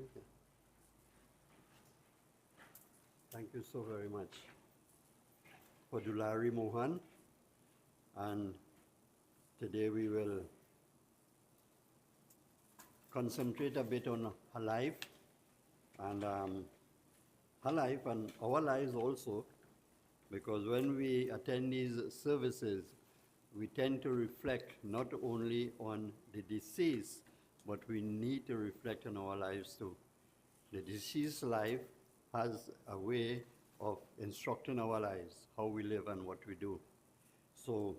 Okay. Thank you so very much for Doolarie Mohan. And today we will concentrate a bit on her life and her life and our lives also, because when we attend these services, we tend to reflect not only on the deceased, but we need to reflect on our lives too. The deceased life has a way of instructing our lives, how we live and what we do. So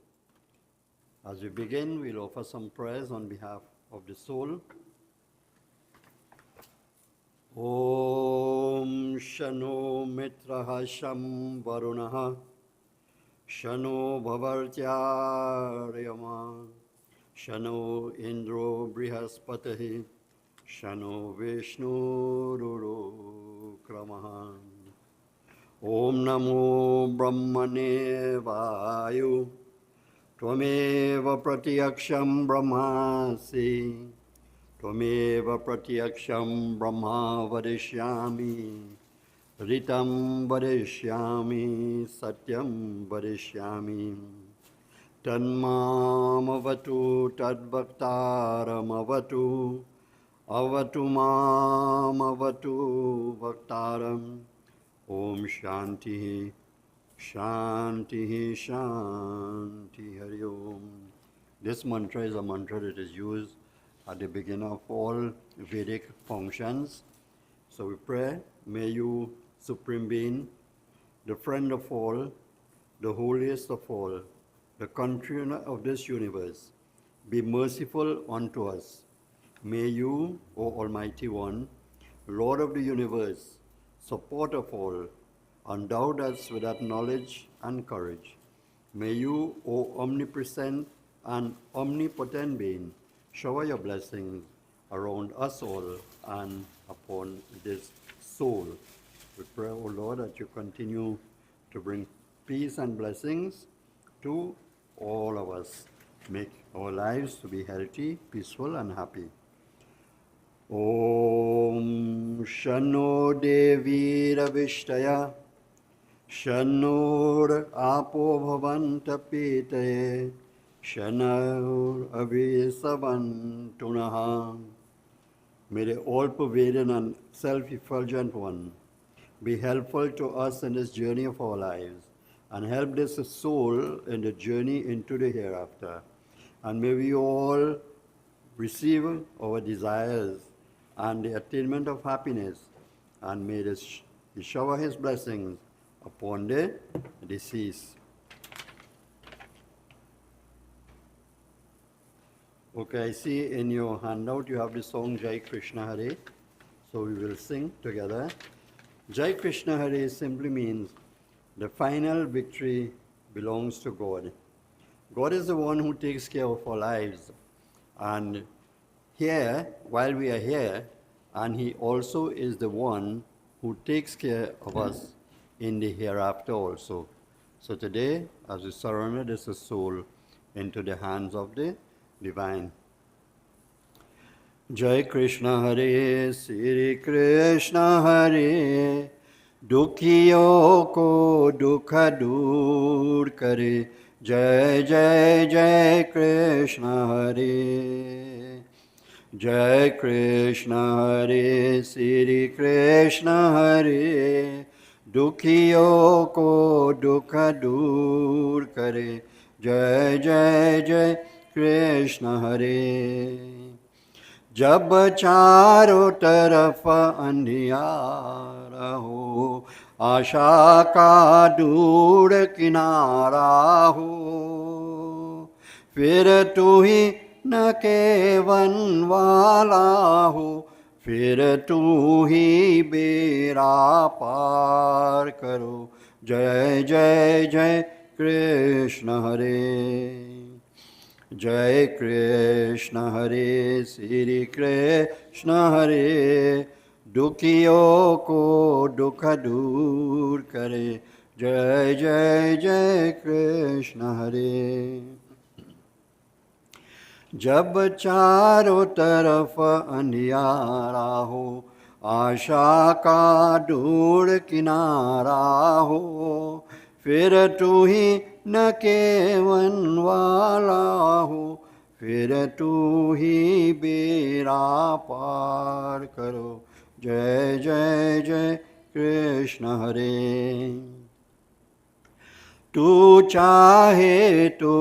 as we begin, we'll offer some prayers on behalf of the soul. Om Shano Mitraha Sham Varunaha Shano Bhavartyarayama Shano Indro Brihaspatahi Shano Vishnu Ruru Kramaha Om Namo Brahmane Vayu Tvameva Pratyaksham Brahmasi Tvameva Pratyaksham Brahma Vadishyami Ritam Vadishyami Satyam Vadishyami Tanmamavatu Tadbhaktaramavatu Avatu Mamavatu Bhaktaram Om Shanti Shanti Shanti Hari Om. This mantra is a mantra that is used at the beginning of all Vedic functions. So we pray, may you, Supreme Being, the friend of all, the holiest of all, the controller of this universe, be merciful unto us. May you, O Almighty One, Lord of the universe, support of all, endow us with that knowledge and courage. May you, O omnipresent and omnipotent Being, shower your blessings around us all and upon this soul. We pray, O Lord, that you continue to bring peace and blessings to all of us. Make our lives to be healthy, peaceful, and happy. Om Shano Devi Ravishtaya Shanur Apo Bhavanta Pitaye Shanar Avisavantunaha. May the all-pervading and self-effulgent one be helpful to us in this journey of our lives and help this soul in the journey into the hereafter. And may we all receive our desires and the attainment of happiness, and may he shower his blessings upon the deceased. Okay, I see in your handout you have the song Jai Krishna Hare, so we will sing together. Jai Krishna Hare simply means the final victory belongs to God. God is the one who takes care of our lives, and here, while we are here, and he also is the one who takes care of us in the hereafter also. So today, as we surrender this soul into the hands of the divine. Jai Krishna Hare, Sri Krishna Hare, Dukhiyo ko dukha dur kare, Jai Jai Jai Krishna Hare. Jai Krishna Hare, Sri Krishna Hare, Dukhiyo ko dukha dur kare, Jai Jai Jai Krishna Hare. जब चारों तरफ अंधियारा हो, आशा का दूर किनारा हो, फिर तू ही न केवन वाला हो, फिर तू ही बेड़ा पार करो. जय जय जय कृष्ण हरे. Jai Krishna Hare, Sri Krishna Hare, Dukhiyo ko dukha dur kare, Jai Jai Jai Krishna Hare. जब चारों तरफ अंधियारा हो, आशा का दूर किनारा हो, फिर तू ही न केवन वाला हो, फिर तू ही बेड़ा पार करो। जय जय जय कृष्ण हरे। तू चाहे तो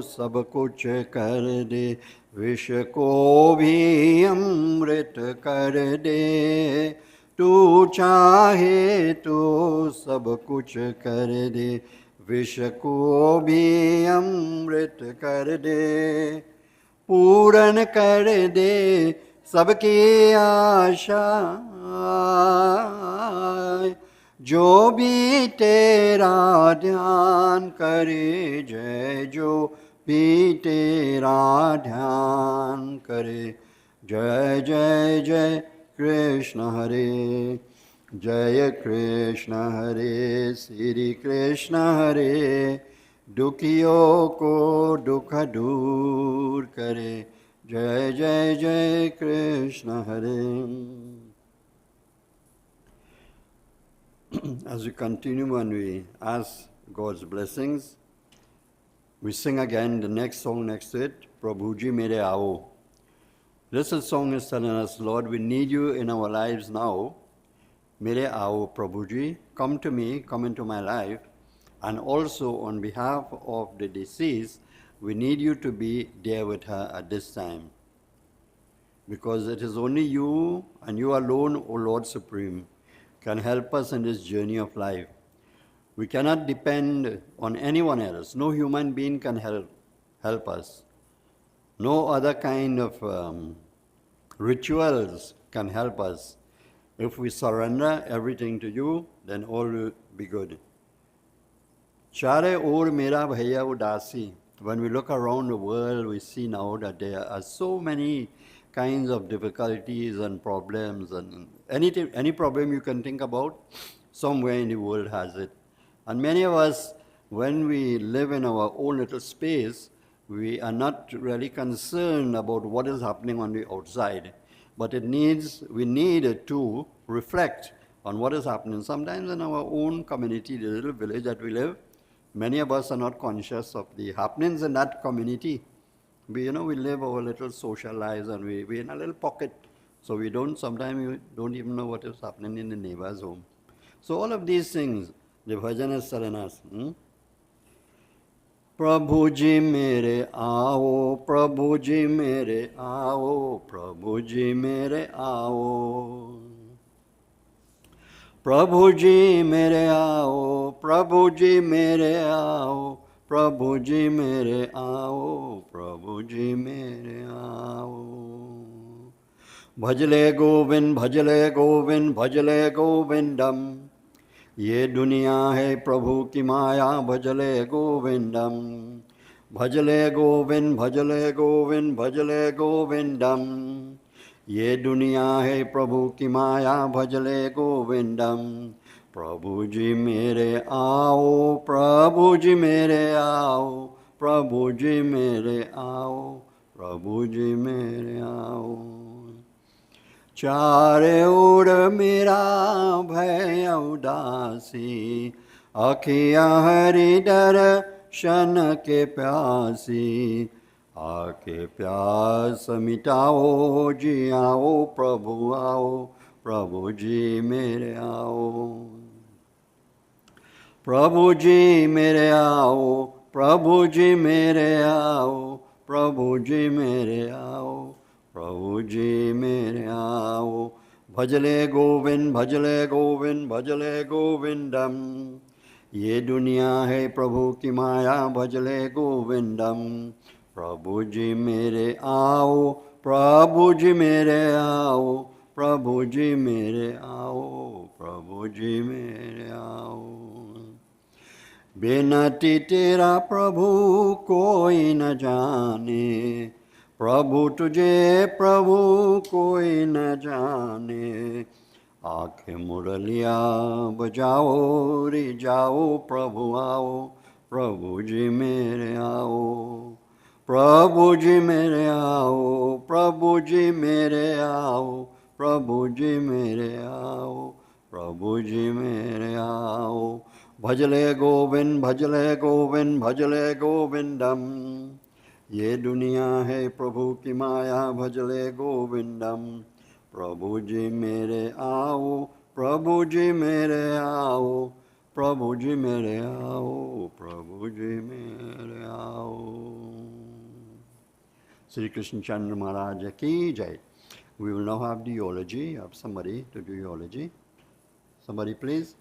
सब कुछ कर दे, विष को भी अमृत कर दे। तू चाहे तो सब कुछ कर दे, विष को भी अमृत कर दे। पूर्ण कर दे सबकी आशा, जो भी तेरा ध्यान करे। जय जो भी तेरा ध्यान करे। जय जय जय कृष्ण हरे। जय कृष्ण हरे। श्री कृष्ण हरे। दुखियों को दुख दूर करे। जय जय जय कृष्ण हरे। As we continue and we ask God's blessings, we sing again the next song next to it, Prabhuji Mere Aao. This song is telling us, Lord, we need you in our lives now. Mere Aao, Prabhuji, come to me, come into my life. And also on behalf of the deceased, we need you to be there with her at this time. Because it is only you and you alone, O Lord Supreme, can help us in this journey of life. We cannot depend on anyone else. No human being can help us. No other kind of rituals can help us. If we surrender everything to you, then all will be good. Chare or mera bhaiya udasi. When we look around the world, we see now that there are so many kinds of difficulties and problems, and any problem you can think about, somewhere in the world has it. And many of us, when we live in our own little space, we are not really concerned about what is happening on the outside. But we need to reflect on what is happening. Sometimes in our own community, the little village that we live, many of us are not conscious of the happenings in that community. We live our little social lives and we're in a little pocket. So sometimes we don't even know what is happening in the neighbor's home. So all of these things, the bhajan is telling us. Prabhu ji mere aao, Prabhu ji mere aao, Prabhu ji mere aao. Prabhu ji mere aao, Prabhu ji mere aao, Prabhu ji mere aao, Prabhu ji mere aao. Bhajale Govind, Bhajale Govind, Bhajale Govindam. ये दुनिया है प्रभु की माया, भजले गोविंदम। भजले गोविंद, भजले गोविंद, भजले गोविंदम। ये दुनिया है प्रभु की माया, भजले गोविंदम। प्रभु जी मेरे आओ, प्रभु जी मेरे आओ, प्रभु जी मेरे आओ, प्रभु जी मेरे आओ। चारे ओर मेरा भय उदासी, आँखियाँ हरि दर्शन के प्यासी। आके प्यास मिटाओ जी आओ, प्रभु आओ, प्रभु जी मेरे आओ। प्रभु जी मेरे आओ, प्रभु जी मेरे आओ, प्रभु जी मेरे आओ, प्रभु जी मेरे आओ। भजले गोविंद, भजले गोविंद, भजले गोविंदम। ये दुनिया है प्रभु की माया, भजले गोविंदम। प्रभु जी मेरे आओ, प्रभु जी मेरे आओ, प्रभु जी मेरे आओ, प्रभु जी मेरे आओ। बेनती तेरा प्रभु कोई न जाने, प्रभु तुझे प्रभु कोई न जाने। आंखें मुरलिया बजाओ रे जाओ, प्रभु आओ, प्रभु जी मेरे आओ। प्रभु जी मेरे आओ, प्रभु जी मेरे आओ, प्रभु जी मेरे आओ, प्रभु जी मेरे आओ। भजले गोविंद भजले गोविंद भजले गोविंदम, ये दुनिया है प्रभु की माया, भजले गोविंदम। प्रभु जी मेरे आओ, प्रभु जी मेरे आओ, प्रभु जी मेरे आओ, प्रभु जी मेरे आओ। Sri Krishna Chandra Maharaj ki jai. We will now have the eulogy. Have somebody to do eulogy. Somebody please.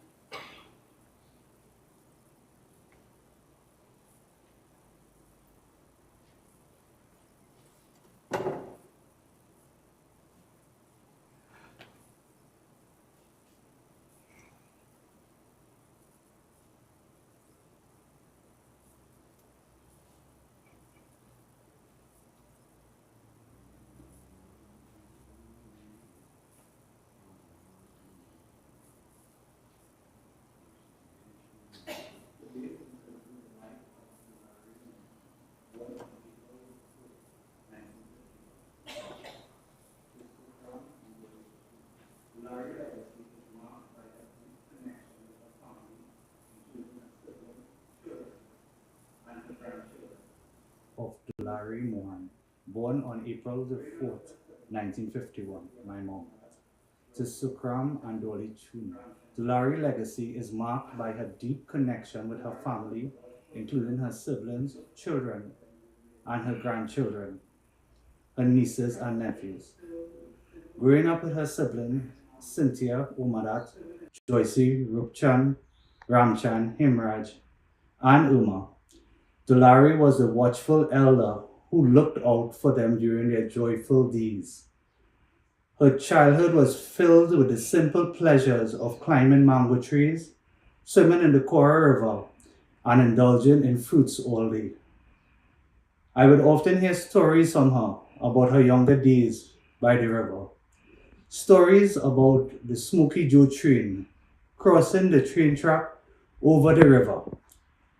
Of Doolarie Mohan, born on April the 4th, 1951, my mom, to Sukram and Dolly Chun. Doolari's legacy is marked by her deep connection with her family, including her siblings, children, and her grandchildren, her nieces and nephews. Growing up with her siblings, Cynthia, Umadat, Joycey, Rupchan, Ramchan, Himraj, and Uma, Doolarie was the watchful elder who looked out for them during their joyful days. Her childhood was filled with the simple pleasures of climbing mango trees, swimming in the Kora River, and indulging in fruits all day. I would often hear stories from her about her younger days by the river. Stories about the Smoky Joe train, crossing the train track over the river,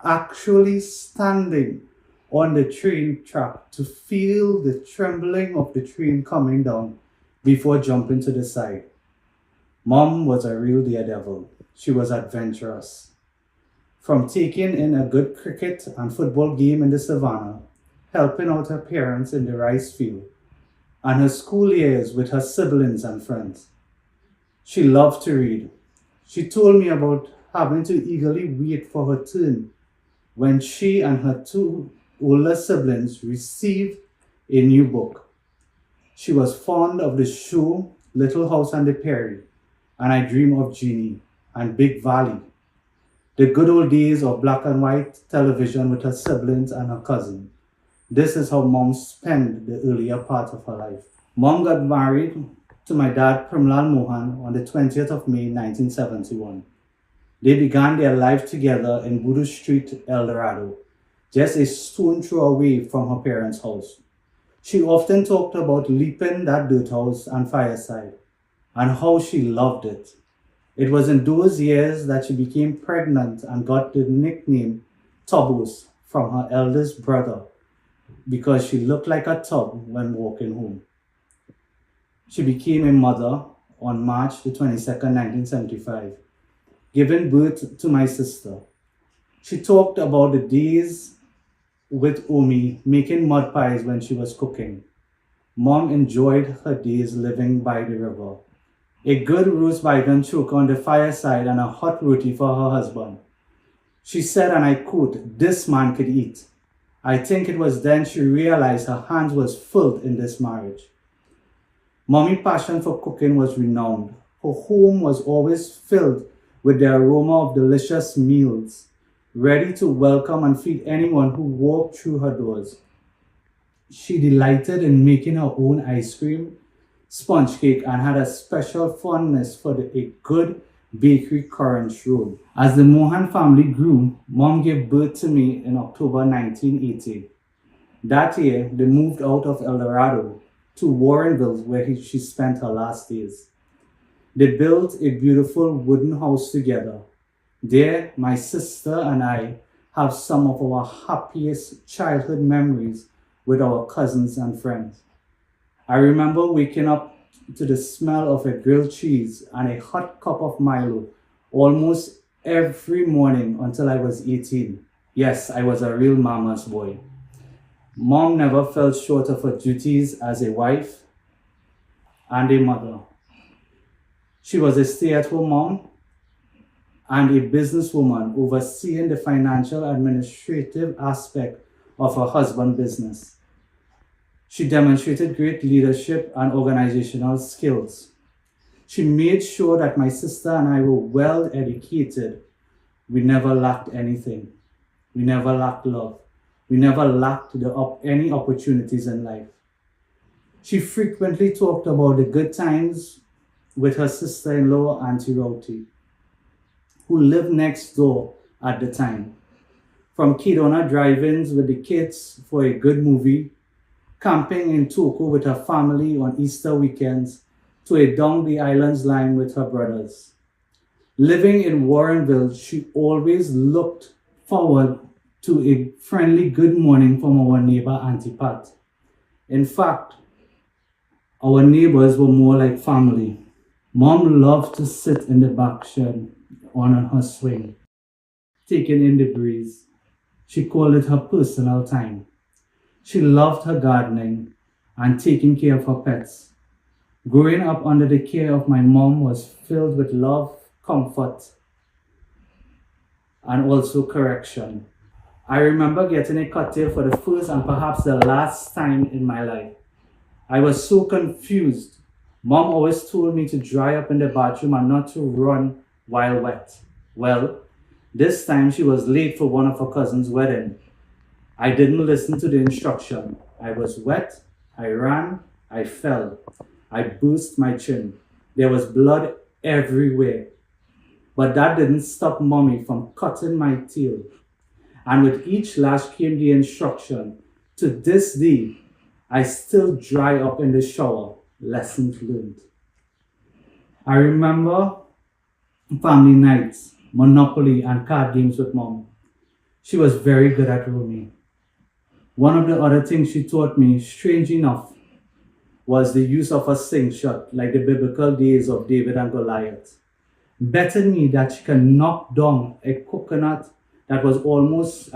actually standing on the train track to feel the trembling of the train coming down before jumping to the side. Mom was a real daredevil. She was adventurous. From taking in a good cricket and football game in the savannah, helping out her parents in the rice field, and her school years with her siblings and friends. She loved to read. She told me about having to eagerly wait for her turn when she and her two older siblings received a new book. She was fond of the show Little House on the Prairie, and I Dream of Jeannie and Big Valley, the good old days of black and white television with her siblings and her cousin. This is how Mom spent the earlier part of her life. Mom got married to my dad, Primlal Mohan, on the 20th of May, 1971. They began their life together in Boodoo Street, El Dorado, just a stone throw away from her parents' house. She often talked about leaping that dirt house and fireside, and how she loved it. It was in those years that she became pregnant and got the nickname Tubos from her eldest brother, because she looked like a tub when walking home. She became a mother on March the 22nd, 1975, giving birth to my sister. She talked about the days with Omi making mud pies when she was cooking. Mom enjoyed her days living by the river. A good roast bacon choke on the fireside and a hot roti for her husband. She said, and I quote, "This man could eat." I think it was then she realized her hands was filled in this marriage. Mommy's passion for cooking was renowned. Her home was always filled with the aroma of delicious meals, ready to welcome and feed anyone who walked through her doors. She delighted in making her own ice cream, sponge cake, and had a special fondness for a good bakery currant roll. As the Mohan family grew, Mom gave birth to me in October 1980. That year, they moved out of El Dorado to Warrenville, where she spent her last days. They built a beautiful wooden house together. There, my sister and I have some of our happiest childhood memories with our cousins and friends. I remember waking up to the smell of a grilled cheese and a hot cup of Milo almost every morning until I was 18. Yes, I was a real mama's boy. Mom never fell short of her duties as a wife and a mother. She was a stay-at-home mom and a businesswoman overseeing the financial administrative aspect of her husband's business. She demonstrated great leadership and organizational skills. She made sure that my sister and I were well educated. We never lacked anything. We never lacked love. We never lacked any opportunities in life. She frequently talked about the good times with her sister-in-law, Auntie Rowty, who lived next door at the time. From Kedona drive-ins with the kids for a good movie, camping in Toko with her family on Easter weekends, to a down the islands line with her brothers. Living in Warrenville, she always looked forward to a friendly good morning from our neighbor Auntie Pat. In fact, our neighbors were more like family. Mom loved to sit in the back shed on her swing, taking in the breeze. She called it her personal time. She loved her gardening and taking care of her pets. Growing up under the care of my mom was filled with love, comfort, and also correction. I remember getting a cocktail for the first and perhaps the last time in my life. I was so confused. Mom always told me to dry up in the bathroom and not to run while wet. Well, this time she was late for one of her cousin's wedding. I didn't listen to the instruction. I was wet, I ran, I fell. I burst my chin. There was blood everywhere. But that didn't stop Mommy from cutting my tail. And with each lash came the instruction. To this day, I still dry up in the shower. Lessons learned. I remember family nights, Monopoly, and card games with Mom. She was very good at rooming. One of the other things she taught me, strange enough, was the use of a slingshot, like the biblical days of David and Goliath. Betting me that she can knock down a dry coconut that was almost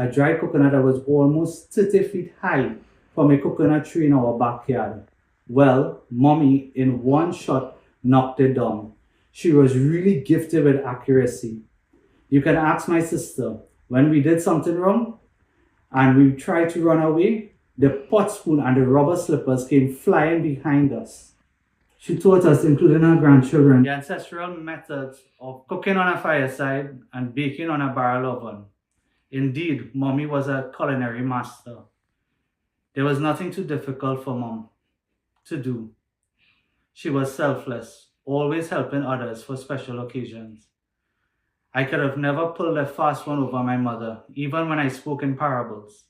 30 feet high from a coconut tree in our backyard. Well, Mommy, in one shot, knocked it down. She was really gifted with accuracy. You can ask my sister, when we did something wrong and we tried to run away, the pot spoon and the rubber slippers came flying behind us. She taught us, including her grandchildren, the ancestral methods of cooking on a fireside and baking on a barrel oven. Indeed, Mommy was a culinary master. There was nothing too difficult for Mom to do. She was selfless, always helping others for special occasions. I could have never pulled a fast one over my mother, even when I spoke in parables.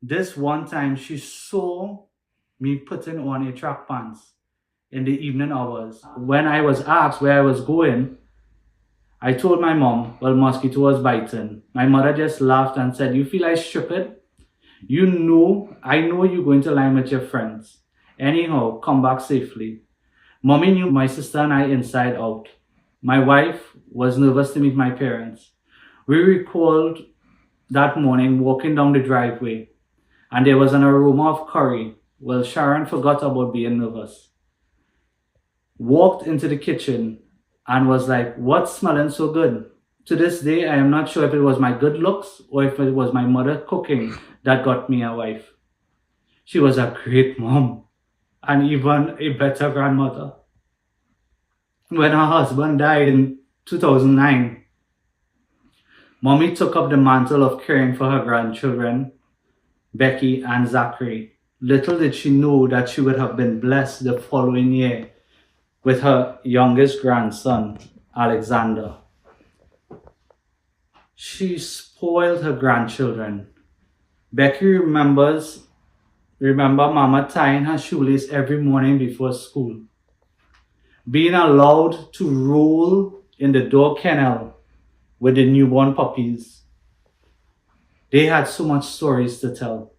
This one time she saw me putting on a track pants in the evening hours. When I was asked where I was going, I told my mom, well, mosquito was biting. My mother just laughed and said, you feel like stupid? I know you're going to line with your friends. Anyhow, come back safely. Mommy knew my sister and I inside out. My wife was nervous to meet my parents. We recalled that morning walking down the driveway, and there was an aroma of curry. Well, Sharon forgot about being nervous. Walked into the kitchen and was like, what's smelling so good? To this day, I am not sure if it was my good looks or if it was my mother cooking that got me a wife. She was a great mom and even a better grandmother. When her husband died in 2009, Mommy took up the mantle of caring for her grandchildren, Becky and Zachary. Little did she know that she would have been blessed the following year with her youngest grandson, Alexander. She spoiled her grandchildren. Becky remember Mama tying her shoelace every morning before school. Being allowed to roll in the dog kennel with the newborn puppies. They had so much stories to tell.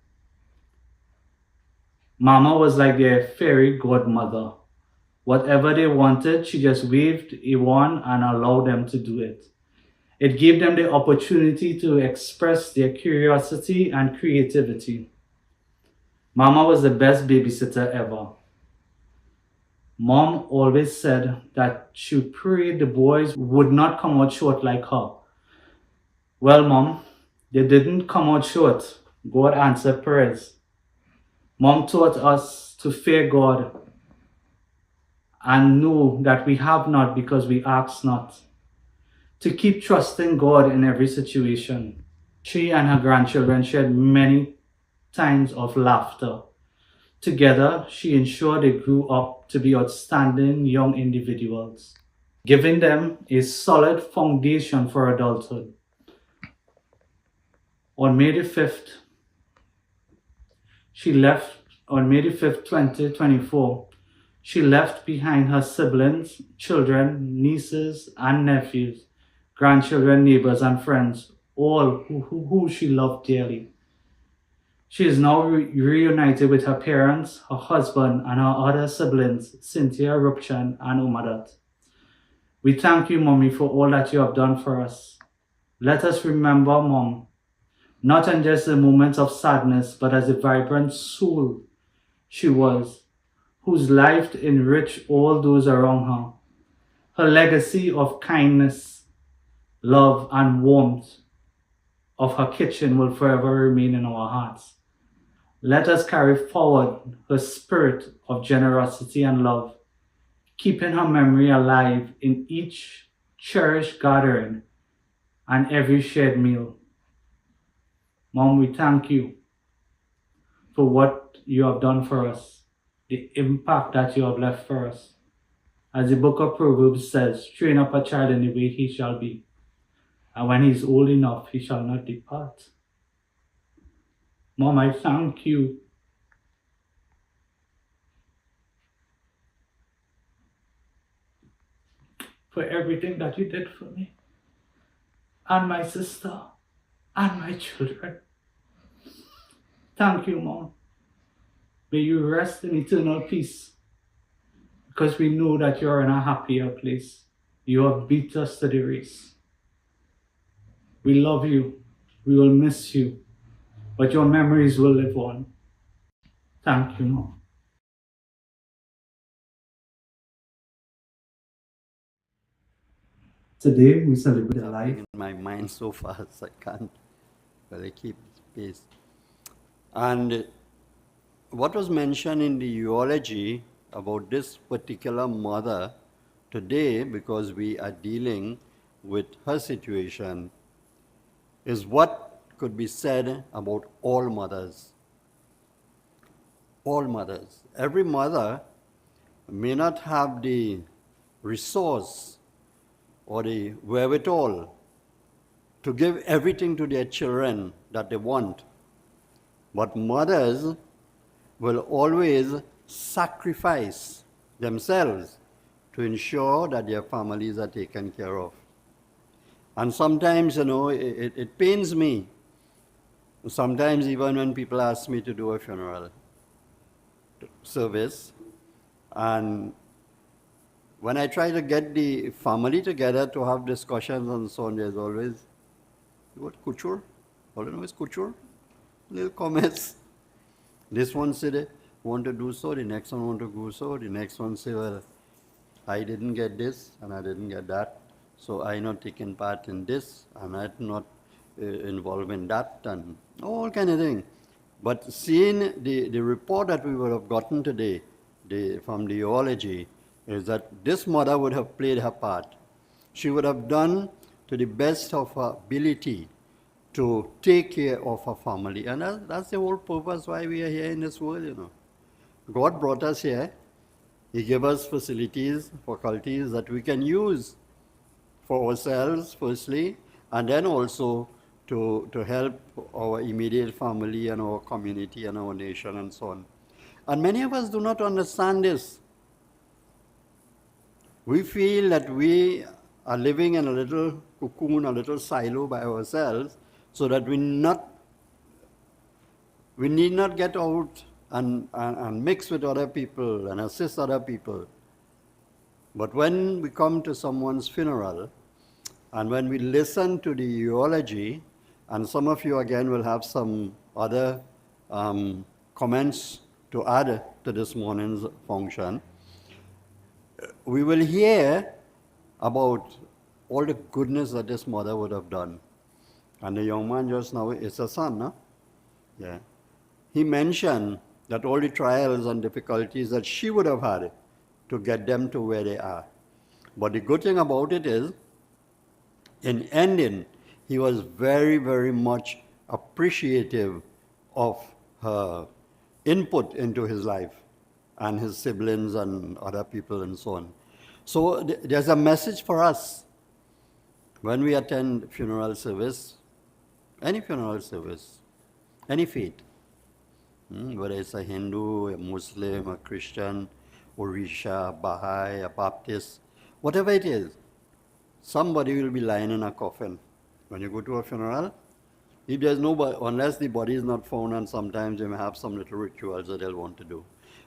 Mama was like their fairy godmother. Whatever they wanted, she just waved a wand and allowed them to do it. It gave them the opportunity to express their curiosity and creativity. Mama was the best babysitter ever. Mom always said that she prayed the boys would not come out short like her. Well, Mom, they didn't come out short. God answered prayers. Mom taught us to fear God and know that we have not because we ask not. To keep trusting God in every situation. She and her grandchildren shared many times of laughter. Together, she ensured they grew up to be outstanding young individuals, giving them a solid foundation for adulthood. On May the 5th, on May the 5th, 2024, she left behind her siblings, children, nieces, and nephews, grandchildren, neighbors, and friends, all who she loved dearly. She is now reunited with her parents, her husband, and her other siblings, Cynthia, Rupchan, and Umadat. We thank you, Mommy, for all that you have done for us. Let us remember Mom, not in just the moments of sadness, but as a vibrant soul she was, whose life enriched all those around her. Her legacy of kindness, love, and warmth of her kitchen will forever remain in our hearts. Let us carry forward her spirit of generosity and love, keeping her memory alive in each cherished gathering and every shared meal. Mom, we thank you for what you have done for us, the impact that you have left for us. As the book of Proverbs says, train up a child in the way he shall be, and when he is old enough, he shall not depart. Mom, I thank you for everything that you did for me, and my sister, and my children. Thank you, Mom. May you rest in eternal peace, because we know that you're in a happier place. You have beat us to the race. We love you. We will miss you, but your memories will live on. Thank you, Mom. Today we celebrate the life. In my mind so fast, I can't really keep pace. And what was mentioned in the eulogy about this particular mother today, because we are dealing with her situation, is what could be said about all mothers. All mothers. Every mother may not have the resource or the wherewithal to give everything to their children that they want. But mothers will always sacrifice themselves to ensure that their families are taken care of. And sometimes, it pains me. Sometimes even when people ask me to do a funeral service, and when I try to get the family together to have discussions and so on, there's always, what, couture? All I know is couture? Little comments. This one said they want to do so, the next one want to do so, the next one say, well, I didn't get this and I didn't get that, so I not taking part in this and I'm not involved in that, and all kind of thing. But seeing the report that we would have gotten today from the Eulogy, is that this mother would have played her part. She would have done to the best of her ability to take care of her family. And that's the whole purpose why we are here in this world, God brought us here. He gave us facilities, faculties that we can use for ourselves, firstly, and then also to help our immediate family and our community and our nation and so on. And many of us do not understand this. We feel that we are living in a little cocoon, a little silo by ourselves, so that we need not get out and mix with other people and assist other people. But when we come to someone's funeral, and when we listen to the eulogy, and some of you again will have some other comments to add to this morning's function, we will hear about all the goodness that this mother would have done. And the young man just now is a son, no? Yeah. He mentioned that all the trials and difficulties that she would have had to get them to where they are. But the good thing about it is, in ending, he was very, very much appreciative of her input into his life and his siblings and other people and so on. So there's a message for us when we attend funeral service, any funeral service, any faith, whether it's a Hindu, a Muslim, a Christian, Orisha, Baha'i, a Baptist, whatever it is, somebody will be lying in a coffin. When you go to a funeral, if there's nobody, unless the body is not found, and sometimes they may have some little rituals that they'll want to do.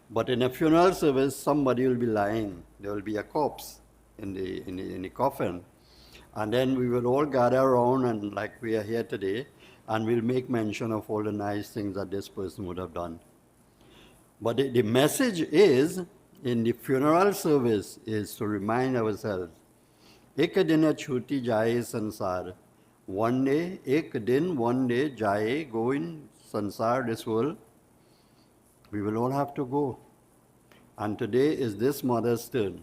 But in a funeral service, somebody will be lying. There will be a corpse in the coffin. And then we will all gather around, and like we are here today, and we'll make mention of all the nice things that this person would have done. But the message is, in the funeral service, is to remind ourselves, एक दिन छूटी जाए संसार. One day, one day जाए, go in sansar, this world. We will all have to go. And today is this mother's turn.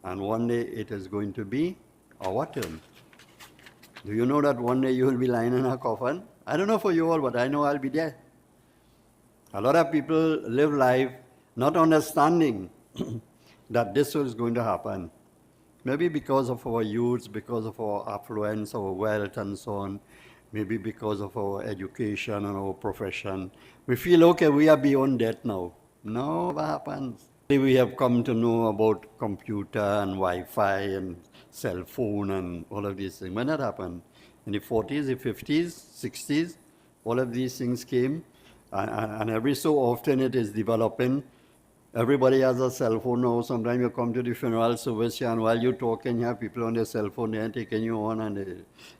And one day it is going to be our turn. Do you know that one day you will be lying in a coffin? I don't know for you all, but I know I'll be there. A lot of people live life not understanding that this is going to happen. Maybe because of our youth, because of our affluence, our wealth and so on. Maybe because of our education and our profession. We feel, okay, we are beyond that now. No, what happens? We have come to know about computer and Wi-Fi and cell phone and all of these things. When that happened? In the 40s, the 50s, 60s, all of these things came. And every so often it is developing. Everybody has a cell phone now. Sometimes you come to the funeral service and while you're talking, you have people on their cell phone, they're taking you on and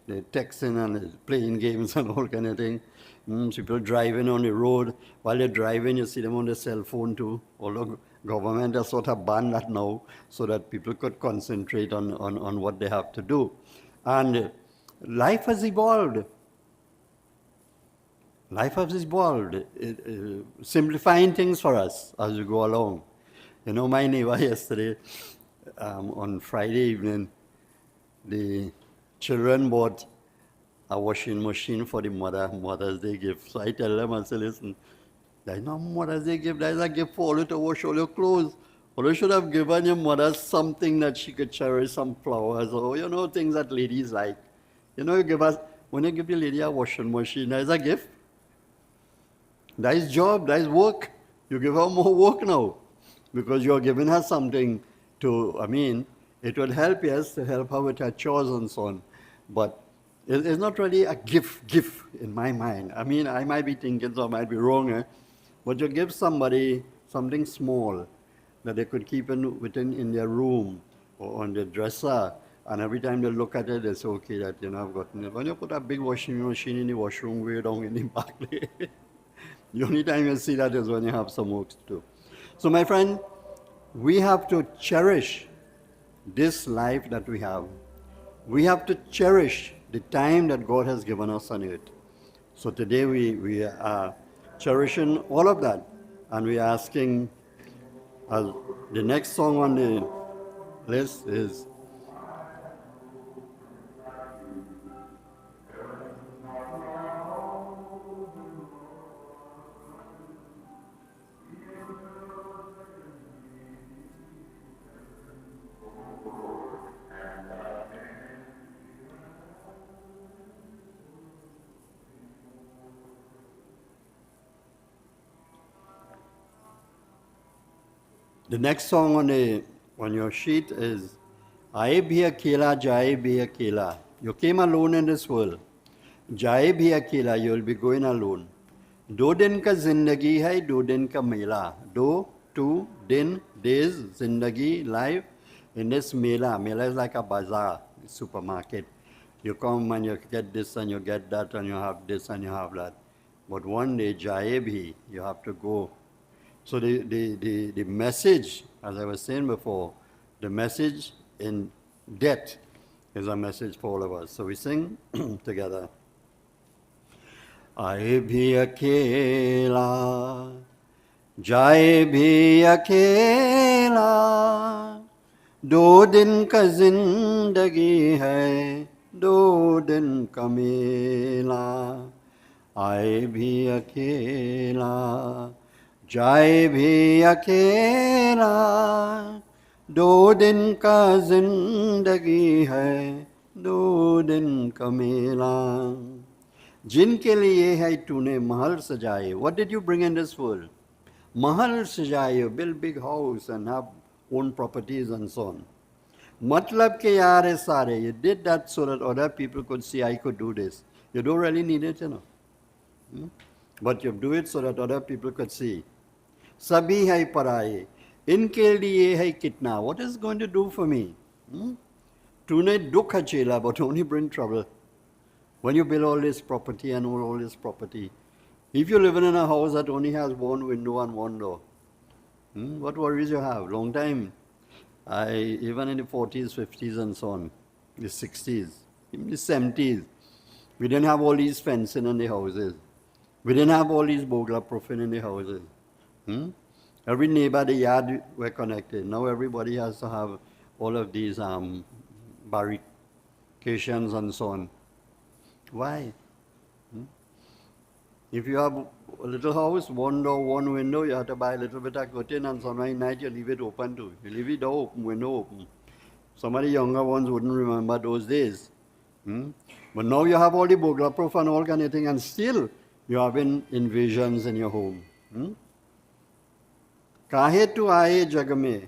they're texting and they're playing games and all kind of thing. People driving on the road. While they're driving, you see them on their cell phone too. Although government has sort of banned that now so that people could concentrate on what they have to do. And life has evolved. Life has evolved, simplifying things for us as we go along. You know, my neighbor yesterday, on Friday evening, the children bought a washing machine for the Mother's Day gift. So I tell them, I say, listen, there's no Mother's Day gift, there's a gift for you to wash all your clothes. Or you should have given your mother something that she could cherish, some flowers, or, you know, things that ladies like. You know, when you give your lady a washing machine, there's a gift. That is job, that is work. You give her more work now because you're giving her something to, it will help, yes, to help her with her chores and so on. But it's not really a gift in my mind. I might be thinking, so I might be wrong, but you give somebody something small that they could keep in their room or on their dresser. And every time they look at it, they say, okay, that, I've gotten it. When you put a big washing machine in the washroom, way down in the back there. The only time you see that is when you have some work to do. So my friend, we have to cherish this life that we have. We have to cherish the time that God has given us on earth. So today we are cherishing all of that. And we are asking, the next song on the list is the next song on your sheet is Aaye bhi akela, jaye bhi akela. You came alone in this world. Jaye bhi akela, you will be going alone. Do din ka zindagi hai, do din ka mela. Do, 2, din, days, zindagi, life, in this mela is like a bazaar, supermarket. You come and you get this and you get that and you have this and you have that. But one day, jaye bhi, you have to go. So the message, as I was saying before, the message in death is a message for all of us. So we sing together. आए भी अकेला जाए भी अकेला दो दिन का जिंदगी है दो दिन का मेला आए भी अकेला जाए भी अकेला दो दिन का जिंदगी है दो दिन का मेला जिनके लिए है तूने महल सजाए. What did you bring in this world? महल सजाए, build big house and have own properties and so on. मतलब के यार है सारे. You did that so that other people could see I could do this. You don't really need it, you know. But you do it so that other people could see. सभी है पराए. इनके लिए है कितना. What is going to do for me? तूने दुख झेला, but only bring trouble. When you build all this property and all this property, if you're living in a house that only has one window and one door, what worries you have? Long time. Even in the 40s, 50s and so on, the 60s, even the 70s, we didn't have all these fencing in the houses. We didn't have all these burglar proofing in the houses. Every neighbor, the yard were connected. Now everybody has to have all of these barricades and so on. Why? If you have a little house, one door, one window, you have to buy a little bit of curtain and some night you leave it open too. You leave it door open, window open. Some of the younger ones wouldn't remember those days. But now you have all the burglar proof and all kind of thing and still you have invasions in your home. Kahe tu aaye jag mein,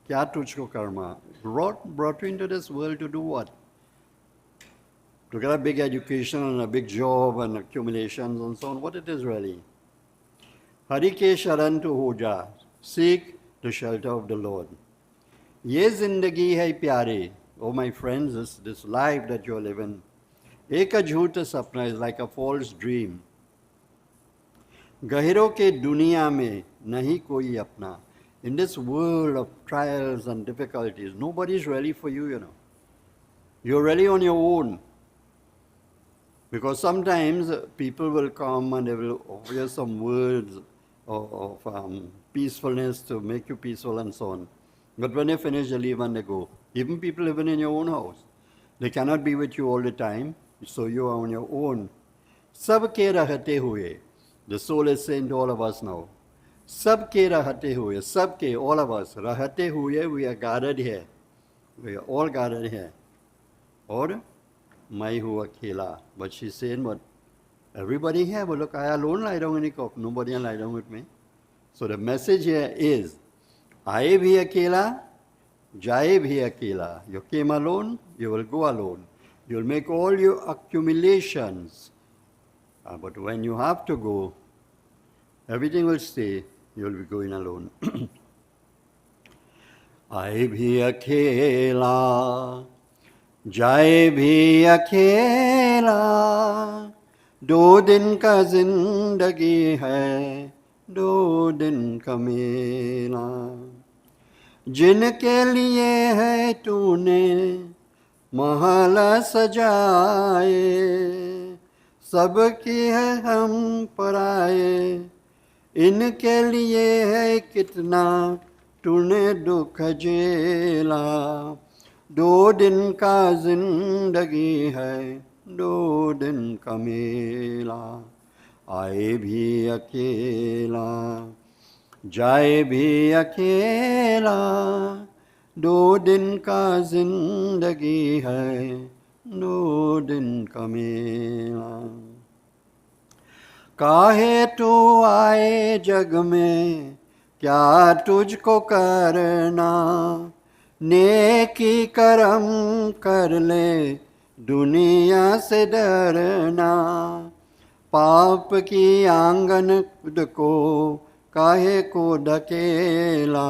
kya tujhko karma? Brought you into this world to do what? To get a big education and a big job and accumulations and so on, what it is really. Hari ke sharan tu ho ja, seek the shelter of the Lord. Ye zindagi hai pyare, oh my friends, this life that you're living. Ek jhoota sapna is like a false dream. Gahiro ke duniya mein nahi koi apna. In this world of trials and difficulties, nobody's really for you, you know. You're really on your own. Because sometimes people will come and they will offer you some words of peacefulness to make you peaceful and so on. But when they finish, they leave and they go. Even people living in your own house, they cannot be with you all the time, so you are on your own. Sab ke rahate hue, the soul is saying to all of us now. Sab ke rahate hue, sab ke, all of us, rahate hue, we are guarded here. We are all guarded here. Or Mai hu akela. But she's saying, but everybody here, but look, I alone lie down in the cup. Nobody lie down with me. So the message here is, Aaye bhi akela, jaye bhi akela. You came alone, you will go alone. You'll make all your accumulations. But when you have to go, everything will stay. You'll be going alone. Aaye bhi akela. जाए भी अकेला दो दिन का जिंदगी है दो दिन का मेला जिनके लिए है तूने महल सजाए सबकी है हम पराए इनके लिए है कितना तूने दुख झेला दो दिन का जिंदगी है दो दिन का मेला आए भी अकेला जाए भी अकेला दो दिन का जिंदगी है दो दिन का मेला काहे तू आए जग में क्या तुझको करना नेकी करम कर ले दुनिया से डरना पाप की आंगन खुद को काहे को ढकेला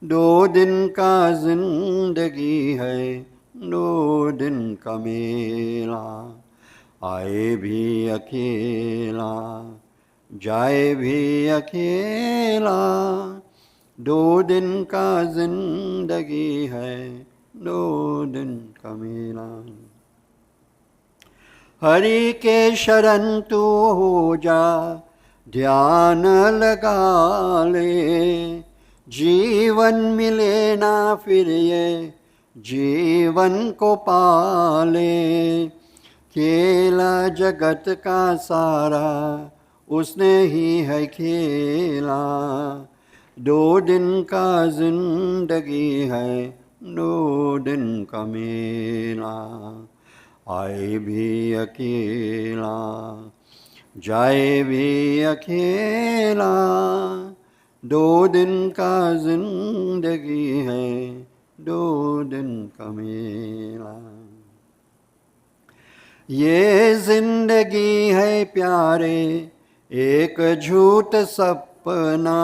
दो दिन का जिंदगी है, दो दिन का मेला, आए भी अकेला, जाए भी अकेला, दो दिन का जिंदगी है, दो दिन का मेला। हरि के शरण तू हो जा, ध्यान लगा ले, जीवन मिले ना फिर ये, जीवन को पाले, खेला जगत का सारा उसने ही है खेला, दो दिन का जिंदगी है, दो दिन का मेला, आए भी अकेला, जाए भी अकेला, दो दिन का जिंदगी है, दो दिन का मेला। ये जिंदगी है प्यारे एक झूठ सपना,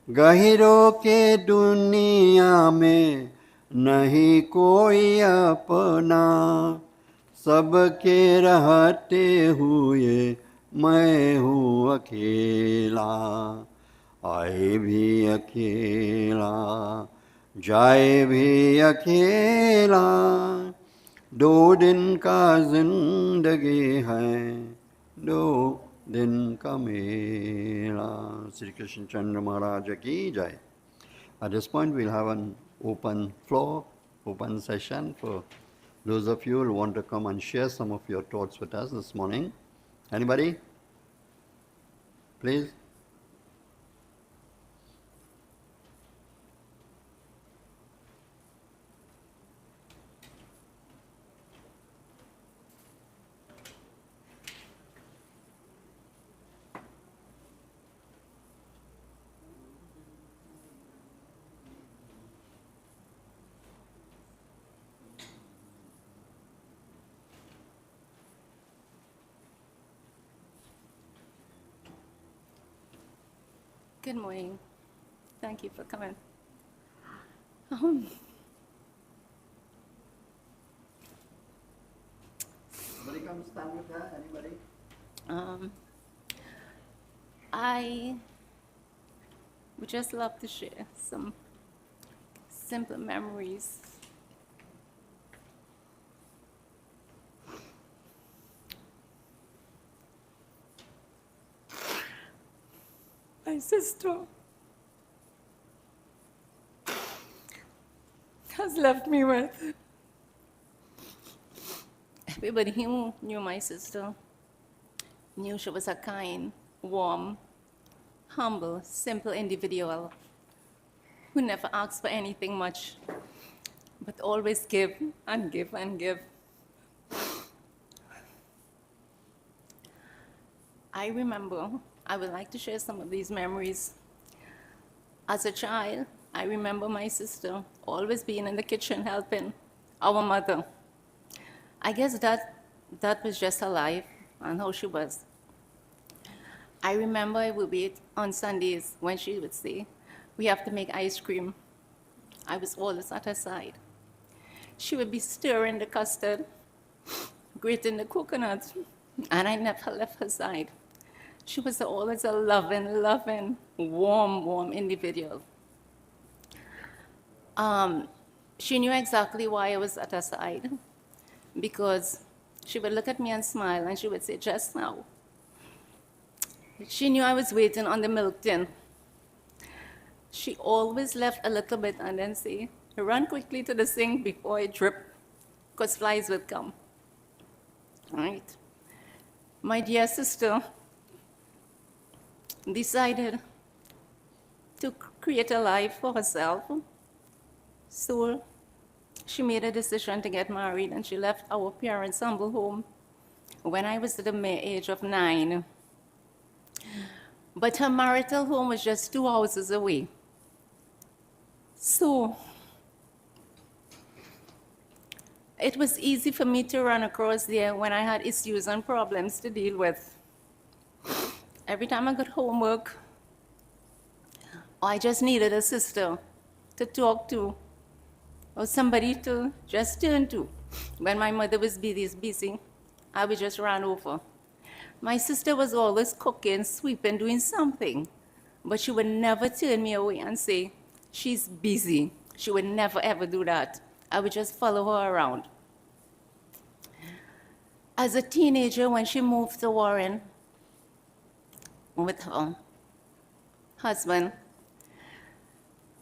गहिरों के दुनिया में नहीं कोई अपना, सबके रहते हुए मैं हूँ अकेला, आए भी अकेला, जाए भी अकेला, दो दिन का जिंदगी है, दो दिन का मेला। Sri Krishna Chandra Maharaj ki jai. At this point, we'll have an open floor, open session for those of you who want to come and share some of your thoughts with us this morning. Anybody? Please. Good morning. Thank you for coming. Anybody come stand with her? Anybody? I would just love to share some simple memories. My sister has left me with. Everybody who knew my sister knew she was a kind, warm, humble, simple individual who never asked for anything much, but always give and give and give. I remember, I would like to share some of these memories. As a child, I remember my sister always being in the kitchen helping our mother. I guess that was just her life and how she was. I remember it would be on Sundays when she would say, we have to make ice cream. I was always at her side. She would be stirring the custard, grating the coconuts, and I never left her side. She was always a loving, warm individual. She knew exactly why I was at her side, because she would look at me and smile, and she would say, just now. She knew I was waiting on the milk tin. She always left a little bit and then say, run quickly to the sink before it dripped, because flies would come. All right. My dear sister decided to create a life for herself. So she made a decision to get married, and she left our parents' humble home when I was at the mere age of 9. But her marital home was just 2 houses away. So it was easy for me to run across there when I had issues and problems to deal with. Every time I got homework, or I just needed a sister, to talk to or somebody to just turn to. When my mother was busy, I would just run over. My sister was always cooking, sweeping, doing something, but she would never turn me away and say, she's busy. She would never, ever do that. I would just follow her around. As a teenager, when she moved to Warren with her husband,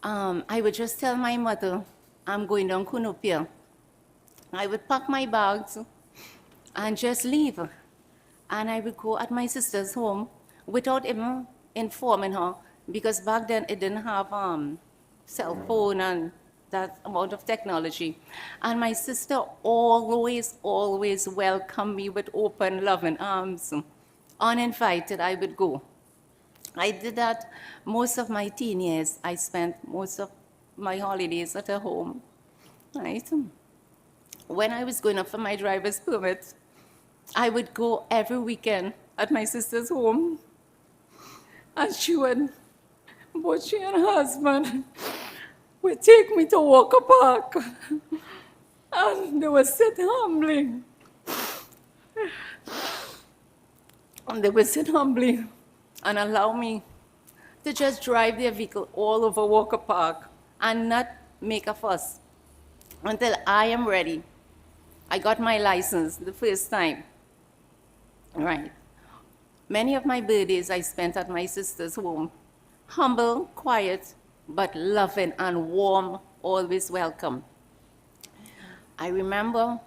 I would just tell my mother, I'm going down Cunupia. I would pack my bags and just leave. And I would go at my sister's home without even informing her, because back then it didn't have cell phone and that amount of technology. And my sister always welcomed me with open, loving arms. Uninvited, I would go. I did that most of my teen years. I spent most of my holidays at her home, right? When I was going up for my driver's permit, I would go every weekend at my sister's home, and both she and her husband would take me to Walker Park, and they would sit humbly. And they would sit humbly and allow me to just drive their vehicle all over Walker Park and not make a fuss until I am ready. I got my license the first time. Right. Many of my birthdays I spent at my sister's home. Humble, quiet, but loving and warm, always welcome. I remember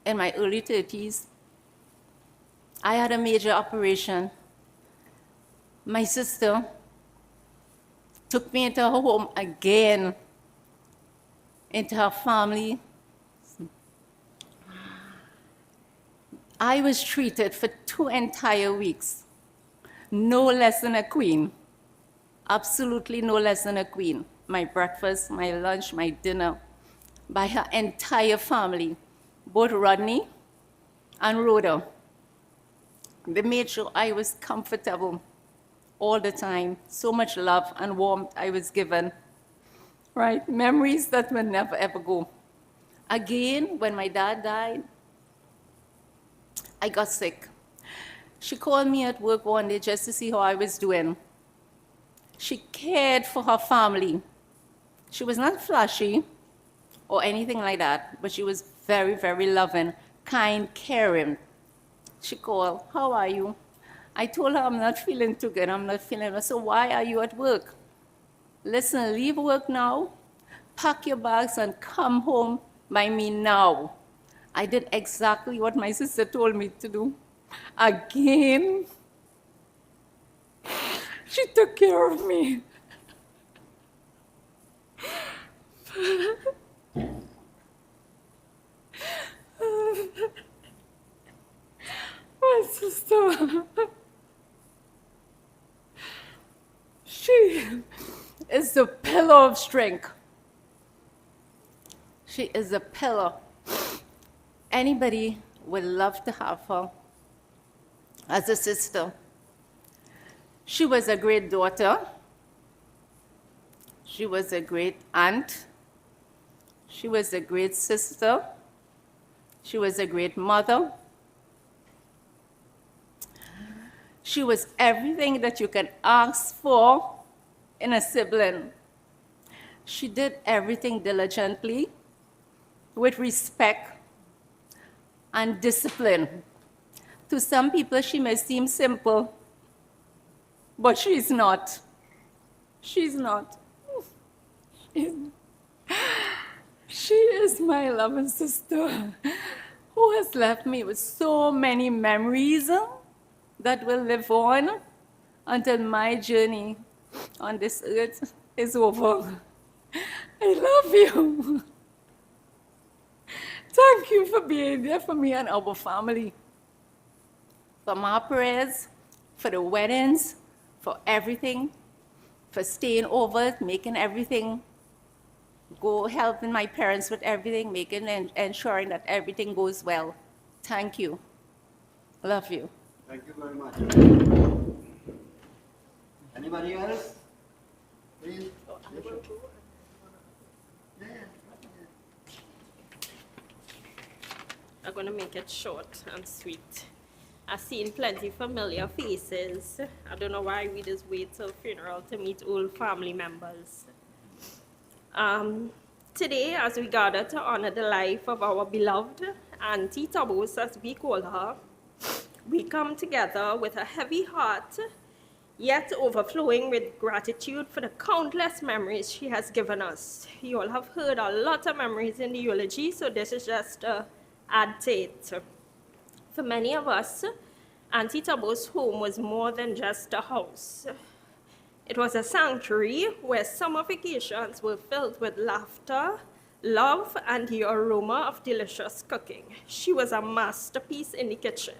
in my early 30s, I had a major operation. My sister took me into her home again, into her family. I was treated for 2 entire weeks, no less than a queen, absolutely no less than a queen. My breakfast, my lunch, my dinner, by her entire family, both Rodney and Rhoda. They made sure I was comfortable all the time. So much love and warmth I was given, right? Memories that will never, ever go. Again, when my dad died, I got sick. She called me at work one day just to see how I was doing. She cared for her family. She was not flashy or anything like that, but she was very, very loving, kind, caring. She called, how are you? I told her I'm not feeling too good, I'm not feeling well. So why are you at work? Listen, leave work now, pack your bags and come home by me now. I did exactly what my sister told me to do. Again, she took care of me. My sister, she is the pillar of strength. She is a pillar. Anybody would love to have her as a sister. She was a great daughter. She was a great aunt. She was a great sister. She was a great mother. She was everything that you can ask for in a sibling. She did everything diligently, with respect and discipline. To some people, she may seem simple, but she's not. She's not. She is my loving sister who has left me with so many memories that will live on until my journey on this earth is over. I love you. Thank you for being there for me and our family. For my prayers, for the weddings, for everything, for staying over, making everything go, helping my parents with everything, making and ensuring that everything goes well. Thank you. Love you. Thank you very much. Anybody else? Please. I'm going to make it short and sweet. I've seen plenty familiar faces. I don't know why we just wait till funeral to meet old family members. Today, as we gather to honor the life of our beloved Auntie Tabos, as we call her, we come together with a heavy heart, yet overflowing with gratitude for the countless memories she has given us. You all have heard a lot of memories in the eulogy, so this is just to add to it. For many of us, Auntie Tabos' home was more than just a house. It was a sanctuary where summer vacations were filled with laughter, love, and the aroma of delicious cooking. She was a masterpiece in the kitchen.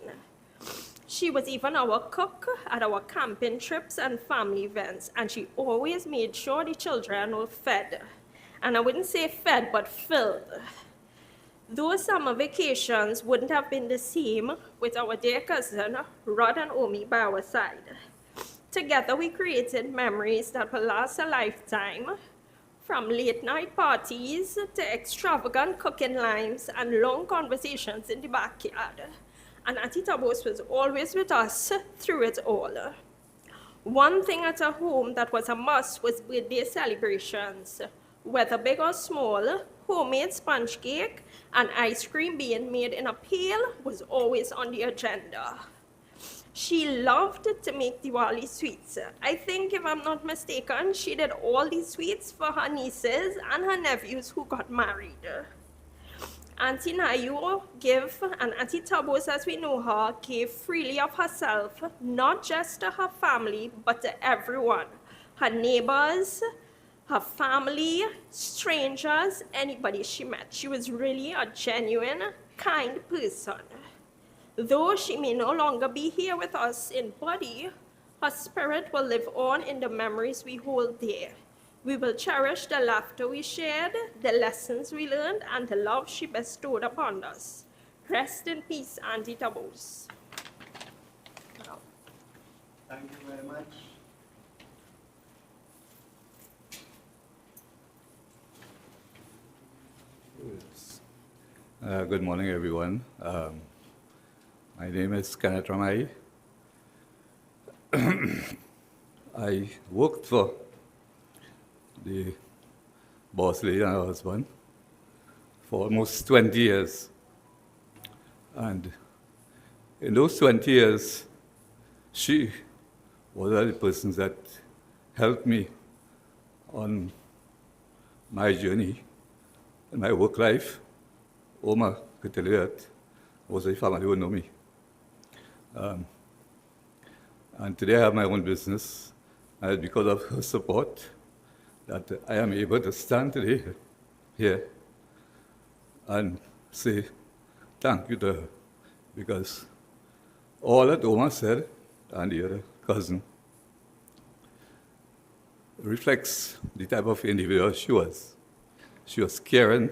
She was even our cook at our camping trips and family events, and she always made sure the children were fed. And I wouldn't say fed, but filled. Those summer vacations wouldn't have been the same with our dear cousin, Rod and Omi, by our side. Together, we created memories that will last a lifetime, from late-night parties to extravagant cooking lines and long conversations in the backyard. And Auntie Tabos was always with us through it all. One thing at her home that was a must was birthday celebrations. Whether big or small, homemade sponge cake and ice cream being made in a pail was always on the agenda. She loved to make Diwali sweets. I think, if I'm not mistaken, she did all these sweets for her nieces and her nephews who got married. Auntie Nayo gave, and Auntie Tabos, as we know her, gave freely of herself, not just to her family, but to everyone. Her neighbors, her family, strangers, anybody she met. She was really a genuine, kind person. Though she may no longer be here with us in body, her spirit will live on in the memories we hold dear. We will cherish the laughter we shared, the lessons we learned, and the love she bestowed upon us. Rest in peace, Auntie Tabos. Thank you very much. Good morning, everyone. My name is Kenneth Ramai. I worked for the boss lady and her husband for almost 20 years. And in those 20 years, she was one of the persons that helped me on my journey in my work life. Oma could tell you that most of the family would know me. And today I have my own business, and it's because of her support that I am able to stand today here and say thank you to her, because all that Oma said and the other cousin reflects the type of individual she was. She was caring.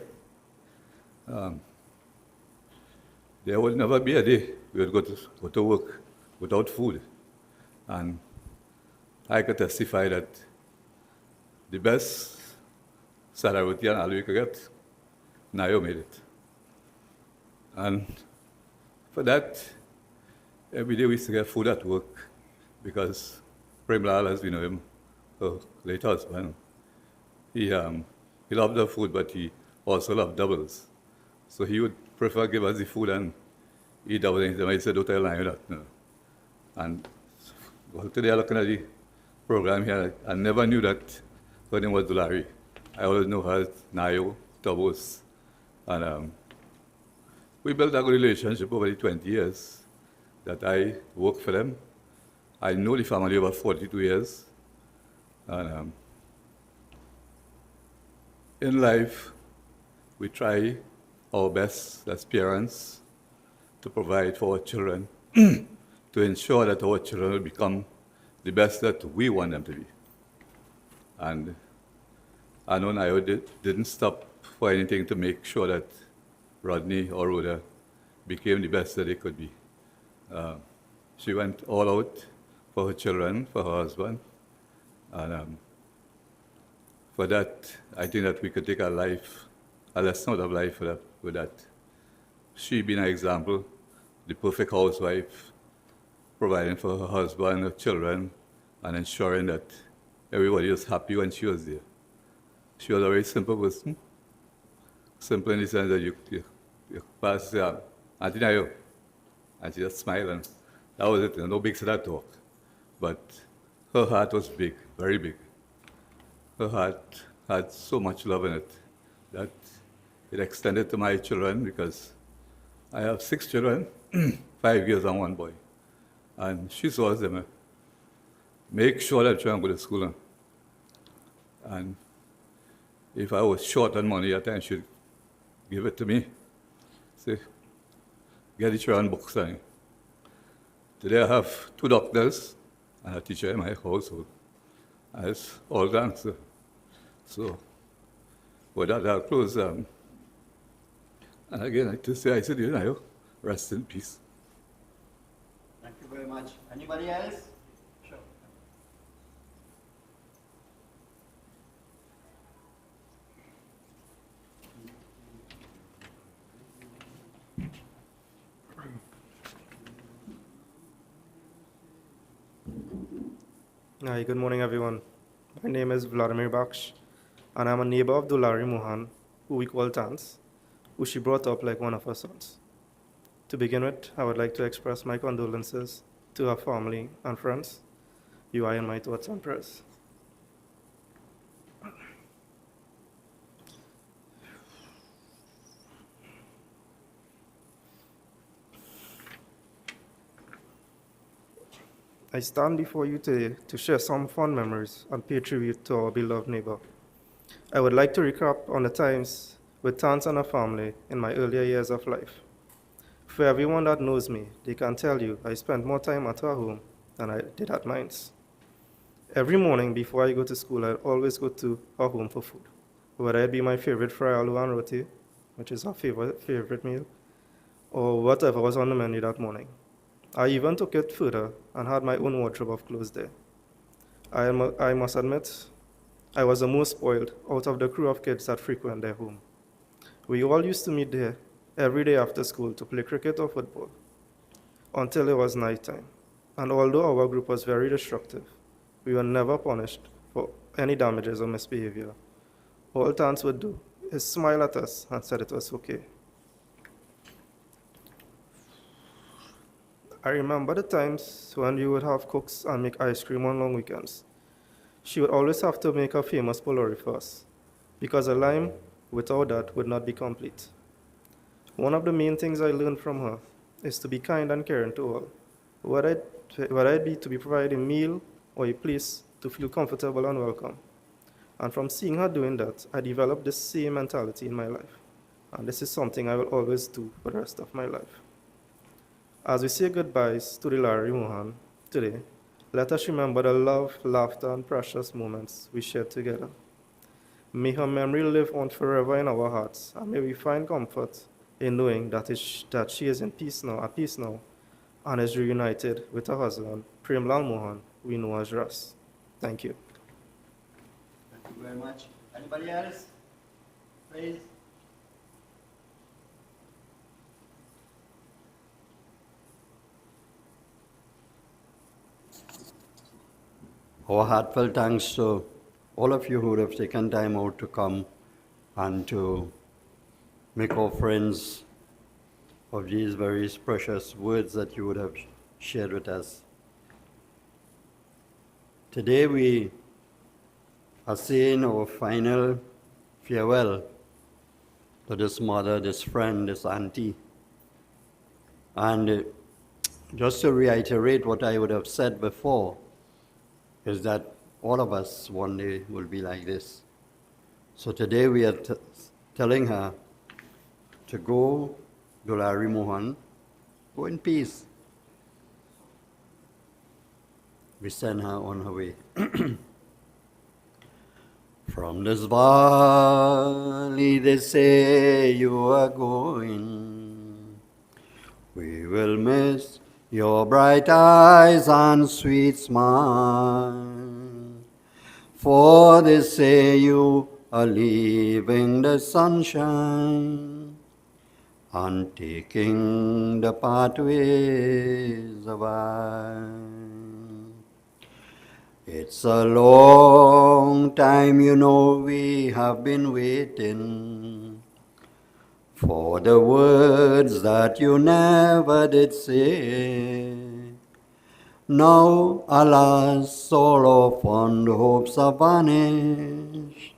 There would never be a day we would go to work without food. And I could testify that the best Saravati and aloo you could get, Nayo made it. And for that, every day we used to get food at work, because Premlal, as we know him, her late husband, he loved the food, but he also loved doubles. So he would prefer give us the food and eat double things. I said, don't tell Nayo that. No. And well, today I'm looking at the program here. I never knew that her name was Doolarie. I always know her as Nayo, Tabos. And we built a good relationship over the 20 years that I worked for them. I know the family over 42 years. And in life, we try our best as parents to provide for our children, to ensure that our children will become the best that we want them to be. And I know Nayo didn't stop for anything to make sure that Rodney or Rhoda became the best that they could be. She went all out for her children, for her husband. And for that, I think that we could take a lesson out of life with that. she being an example, the perfect housewife, providing for her husband, her children, and ensuring that everybody was happy when she was there. She was a very simple person. Simple in the sense that you pass, Auntie Nayo, and she just smiled, and that was it. No big set talk. But her heart was big, very big. Her heart had so much love in it that it extended to my children, because I have 6 children, 5 girls and 1 boy. And she saw them make sure that children go to school. And if I was short on money at times, she'd give it to me. Say, get the children books. Today I have 2 doctors and a teacher in my household. And it's all thanks. So, with that, I'll close. And again, I just say, I said, rest in peace. Thank you very much. Anybody else? Sure. Hi, good morning, everyone. My name is Vladimir Baksh, and I'm a neighbor of Doolarie Mohan, who we call Tans, who she brought up like one of her sons. To begin with, I would like to express my condolences to her family and friends. You are in my thoughts and prayers. I stand before you today to share some fond memories and pay tribute to our beloved neighbor. I would like to recap on the times with Tans and her family in my earlier years of life. For everyone that knows me, they can tell you I spent more time at her home than I did at mine. Every morning before I go to school, I'd always go to her home for food, whether it be my favorite fry aloo and roti, which is her favorite meal, or whatever was on the menu that morning. I even took it further and had my own wardrobe of clothes there. I must admit, I was the most spoiled out of the crew of kids that frequent their home. We all used to meet there every day after school to play cricket or football until it was night time. And although our group was very destructive, we were never punished for any damages or misbehavior. All Tans would do is smile at us and said it was okay. I remember the times when we would have cooks and make ice cream on long weekends. She would always have to make her famous Boodoo for us, because a lime without that would not be complete. One of the main things I learned from her is to be kind and caring to all, whether it be to be provided a meal or a place to feel comfortable and welcome. And from seeing her doing that, I developed this same mentality in my life. And this is something I will always do for the rest of my life. As we say goodbyes to Doolarie Mohan today, let us remember the love, laughter, and precious moments we shared together. May her memory live on forever in our hearts, and may we find comfort in knowing that she is at peace now, and is reunited with her husband, Premlal Mohan, we know as Ras. Thank you. Thank you very much. Anybody else? Please. Our heartfelt thanks to all of you who would have taken time out to come and to make our friends of these very precious words that you would have shared with us. Today we are saying our final farewell to this mother, this friend, this auntie. And just to reiterate what I would have said before, is that all of us one day will be like this. So today we are telling her to go, Doolarie Mohan, go in peace. We send her on her way. From this valley they say you are going. We will miss your bright eyes and sweet smile. For they say you are leaving the sunshine and taking the pathways of I. It's a long time, you know, we have been waiting for the words that you never did say. Now, alas, all our fond hopes are vanished,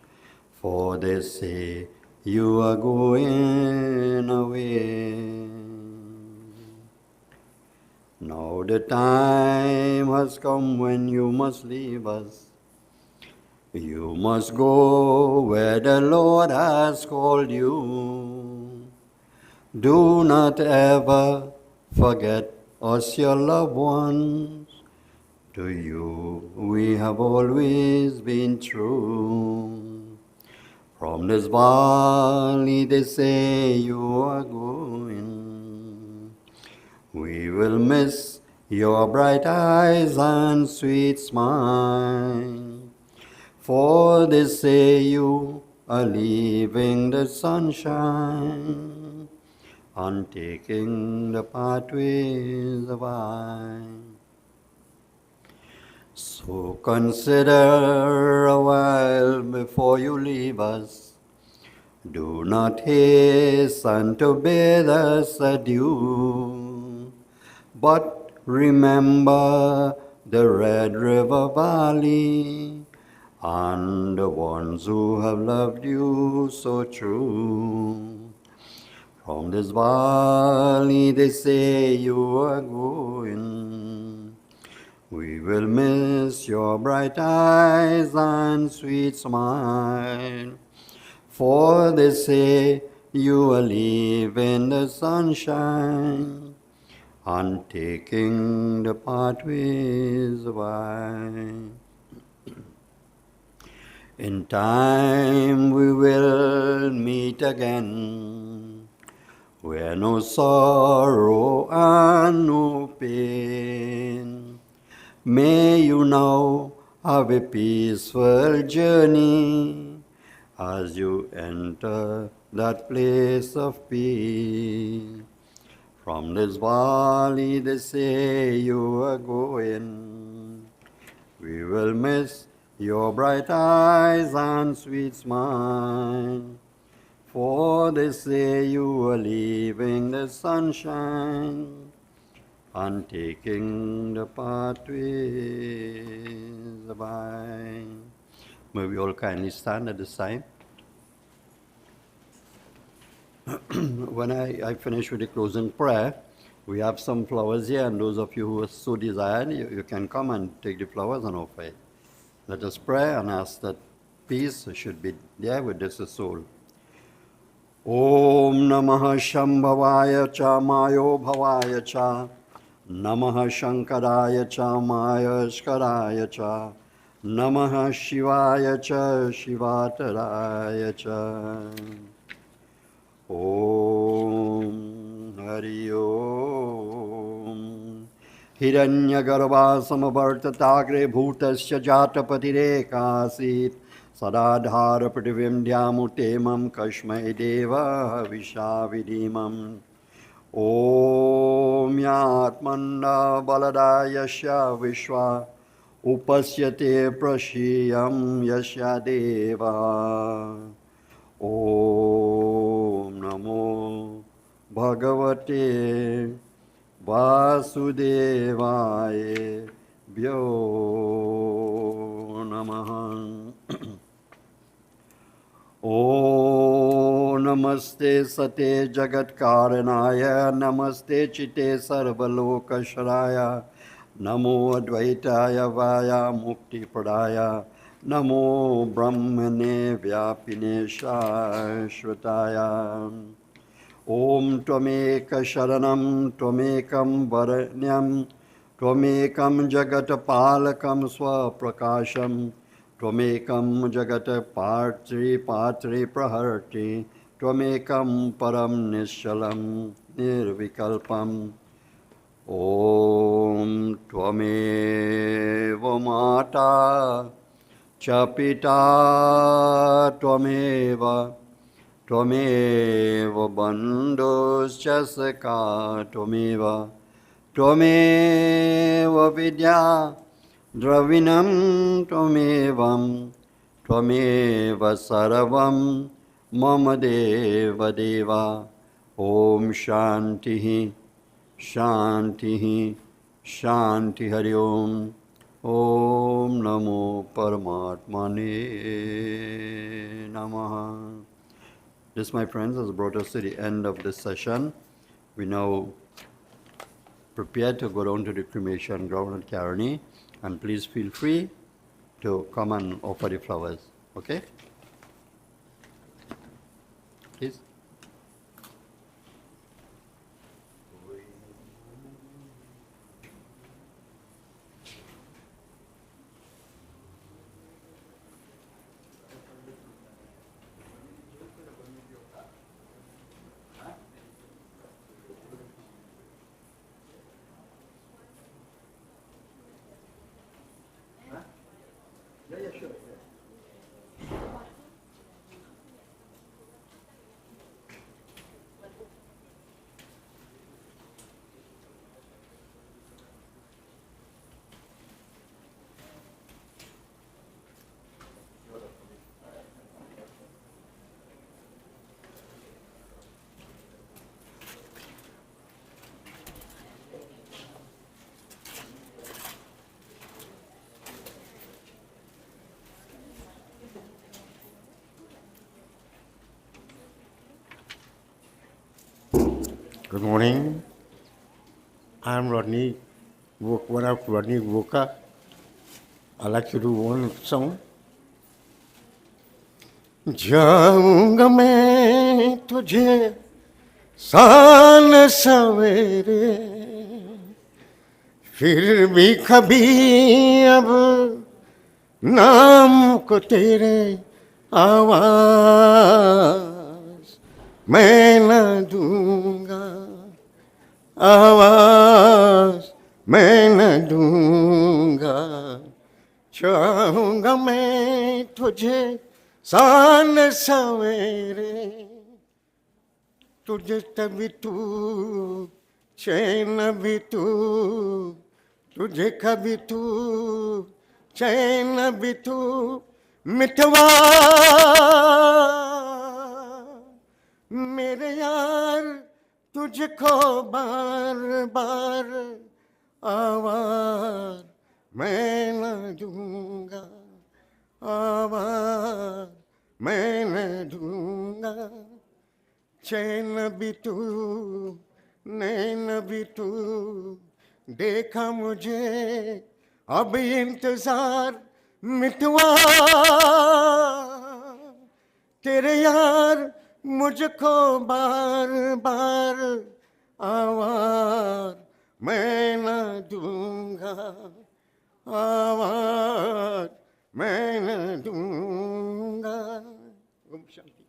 for they say you are going away. Now the time has come when you must leave us. You must go where the Lord has called you. Do not ever forget us, your loved ones. To you we have always been true. From this valley they say you are going. We will miss your bright eyes and sweet smile. For they say you are leaving the sunshine and taking the pathways of I. So consider a while before you leave us. Do not hasten to bid us adieu, but remember the Red River Valley and the ones who have loved you so true. From this valley they say you are going. We will miss your bright eyes and sweet smile, for they say you are leaving the sunshine and taking the pathways of I. In time we will meet again, where no sorrow and no pain. May you now have a peaceful journey as you enter that place of peace. From this valley they say you are going. We will miss your bright eyes and sweet smile, for they say you are leaving the sunshine and taking the pathways of I. May we all kindly stand at this time. When I finish with the closing prayer, we have some flowers here, and those of you who are so desired, you can come and take the flowers and offer it. Let us pray and ask that peace should be there with this soul. Om Namah Shambhavaya Cha Mayo Bhavaya Cha Namah Shankaraya Cha Maya Skaraya Cha Namah Shivaya Cha Shivataraya Cha. Om Hari Om Hiranyagarbha Samavartatagre Bhutasya Jatapatirekāsit Sadādhāra Prativim Dhyamutemam Kashmai Deva Vishavidimam. Om Yatmanna Baladayasya Vishwa Upasyate Prashiyam Yasya Deva. Om Namo Bhagavate Vasudevaya Vyo Namaha. O Namaste Sate Jagat Karanaya Namaste Chite Sarvalokasharaya Namo Advaitaya Vaya Mukti Pradaya Namo Brahmane Vyapine Shashvataya. Om Tvameka Sharanam Tvamekam Varanyam Tvamekam Jagatapalakam Swaprakasham Tvamekam Jagatapatri Patri Praharti Tvamekam Param Nishalam Nirvikalpam. Om Tvameva Mata Chapita Tvameva Tvameva bandhuscha sakha Tvameva vidya dravinam Tvameva sarvam mama deva deva. Om Shanti Shanti Shanti Hari Om. Om Namo Paramatmane Namaha. This, my friends, has brought us to the end of this session. We now prepare to go down to the cremation ground at Caroni, and please feel free to come and offer the flowers. Okay? Please. Good morning. I'm Rodney. What up, Rodney Walker? I'd like to do one song. जाऊंगा मैं तुझे सान सवेरे फिर भी कभी अब नाम को तेरे आवाज मैं न दूंगा आवाज मैं न दूंगा चाहूंगा मैं तुझे सान सवेरे तुझे तभी तू चैन भी तू तुझे कभी तू चैन भी तू मिटवा मेरे यार तुझको बार बार आवाज मैं न दूंगा आवाज मैं न दूंगा चैन भी तू नैन भी तू देखा मुझे अब इंतजार मिटवा तेरे यार मुझको बार बार आवाज मैं न दूंगा आवाज मैं न दूंगा Om Shanti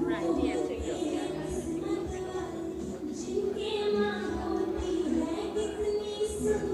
Right, yes.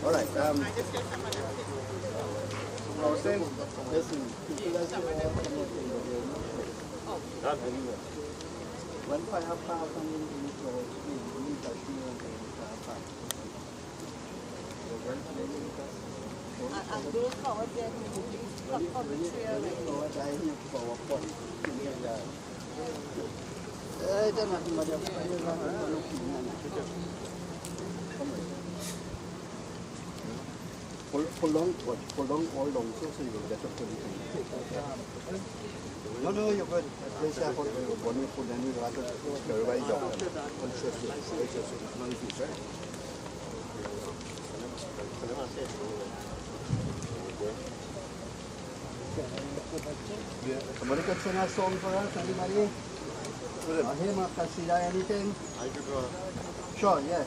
All right. Listen, people that say, not very well. When fire pass and you need to touch me on the fire pass. And those flowers there, from the tree already. Pull on all long so you will get a fully thing. No, you're good. Place I put one we put then we have to everybody jump. Somebody could sing a song for us, anybody? Him or Kasida, anything? I could go. Sure, yeah.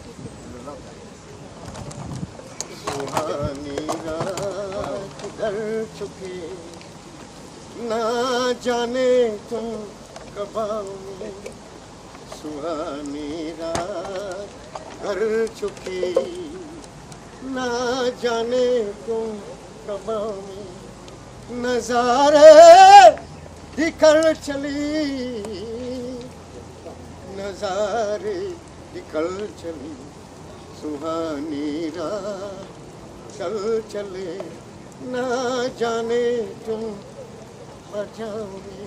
सुहानी रात ढल चुकी ना जाने तुम कब आओगे सुहानी रात ढल चुकी ना जाने तुम कब आओगे नजारे निकल चली नजारे निकल चली सुहानी रात चल चले ना जाने तुम बचाओगे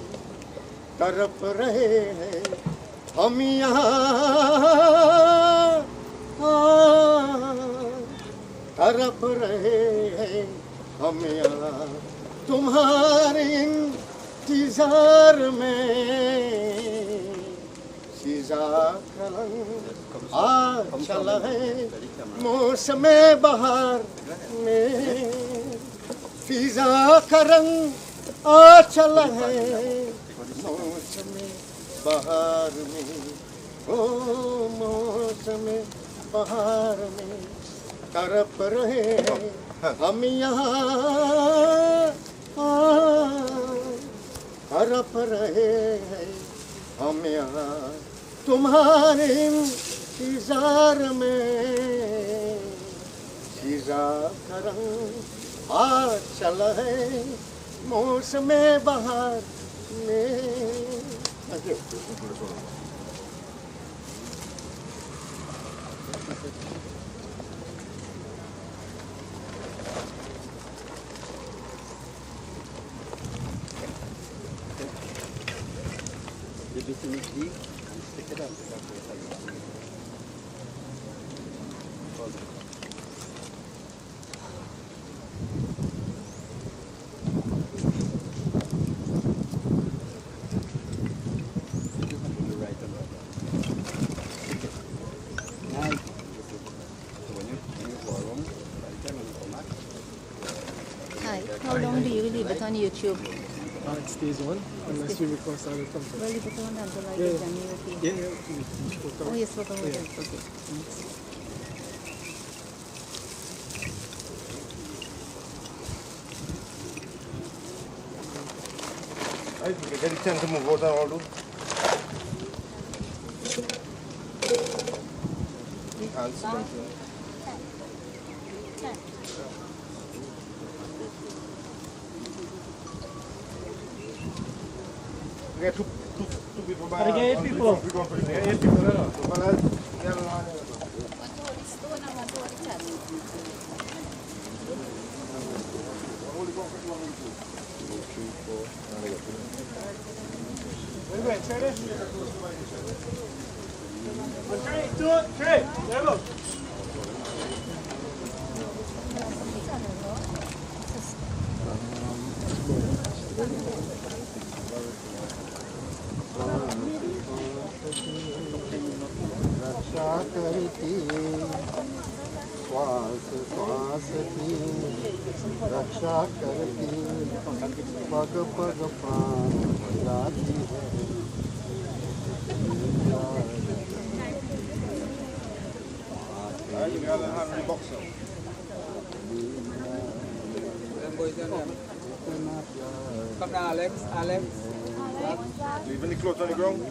तरफ रहे हैं हम यहाँ तरफ रहे हैं हम यहाँ तुम्हारे इंतजार में सीजा कलंग आ चला है मौसम बहार में फिजा का रंग आ चला है मौसम बहार में ओ मौसम बहार में तरफ रहे हम यहाँ तरफ रहे हैं हम यहाँ तुम्हारे इंतजार में सीजा का रंग आ चला है मौसम बहार में You just need to and stick it up. Hi, how long do you leave it on YouTube? It stays on unless we request other content. Well, leave it on until I Yeah, get done with it. Yeah, we spoke Oh, out. you spoke about Yeah. it. Okay. Thanks. I get a chance to move out and all do. We get two people by. Are there 8 people? We go for it. 8 people, no? So, but I'll get along. Wait, try this. 1, 3, 2, 3. There goes. रक्षा करती श्वास श्वास की रक्षा करती पग पग पान बजाती है Come now, Alex. Leaving the clothes on the ground.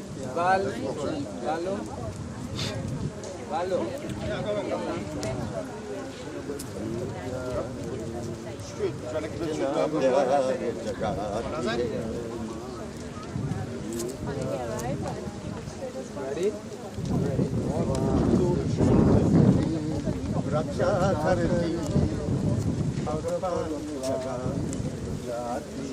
Valo. Straight, try Ready? रक्षा करती भगवान जाती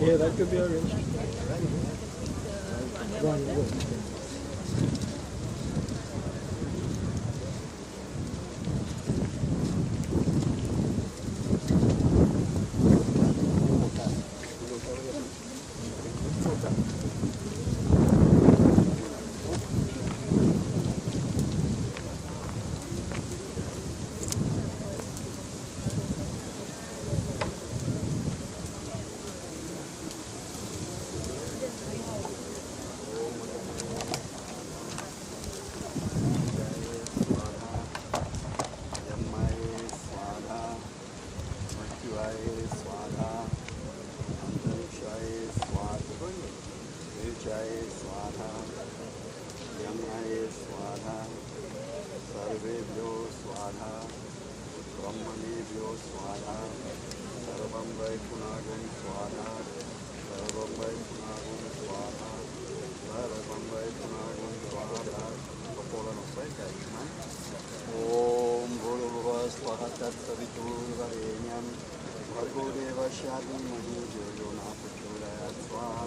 Yeah, that could be arranged. One, go. सर्वेभ्यो स्वाहा ब्रह्मणेभ्यो स्वाहा सर्वं वै पुनागं स्वाहा सर्वं वै पुनागं स्वाहा सर्वं वै पुनागं स्वाहा ॐ भूर्भुवः स्वः तत्सवितुर्वरेण्यं भर्गो देवस्य धीमहि धियो यो न प्रचोदयात् स्वाहा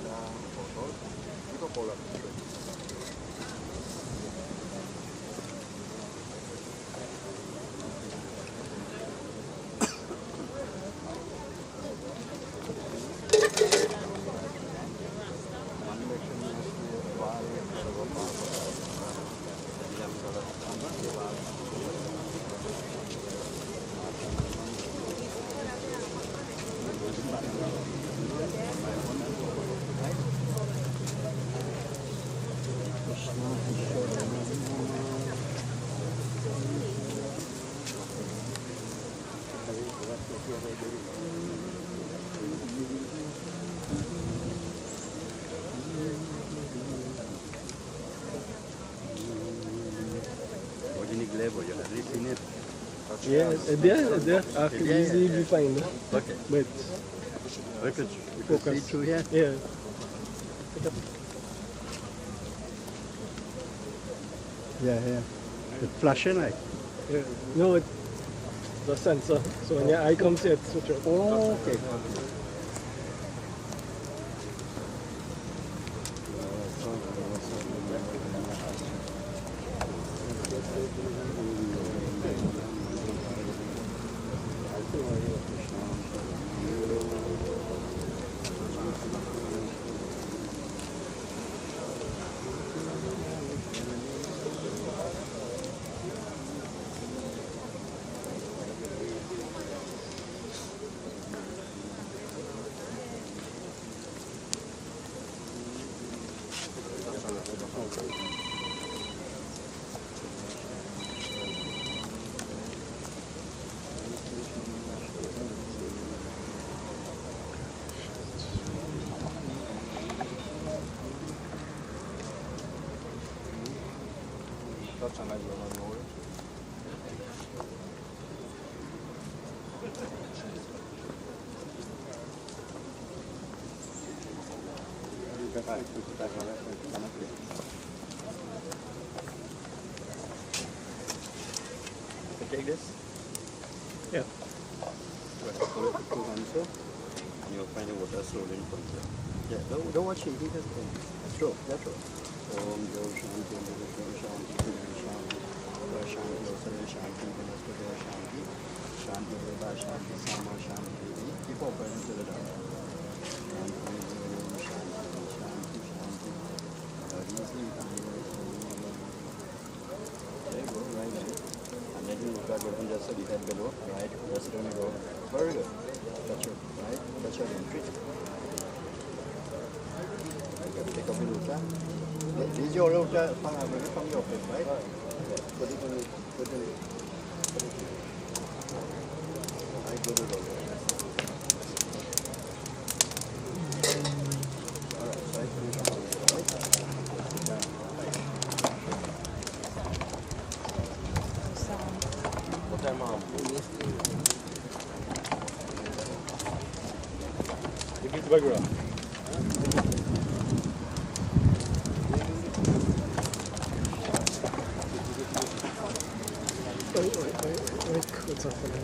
Yeah, there. I can easily be fine. Okay. But We could see focus. through here. Yeah. Yeah. It's flashing like. Yeah. No, it's the sensor. So when your eye comes here, it's switch off. Oh, okay. Take this. Yeah. Pull it to 200, and you'll find the water slowly from there. Yeah, don't watch him. He has throw. Om Jai Shanti, Shanti, Shanti, Shanti, Shanti, Shanti, below, right? Press it on the go. Very good. Touch it, right? Touch your entry. Okay, take up the router. This is your router from your place, right? Yeah. Put it on the, put it, put it. Right, good, good, good. All right, right, put it on, What time, Mom? You get the burger up. What's up for them?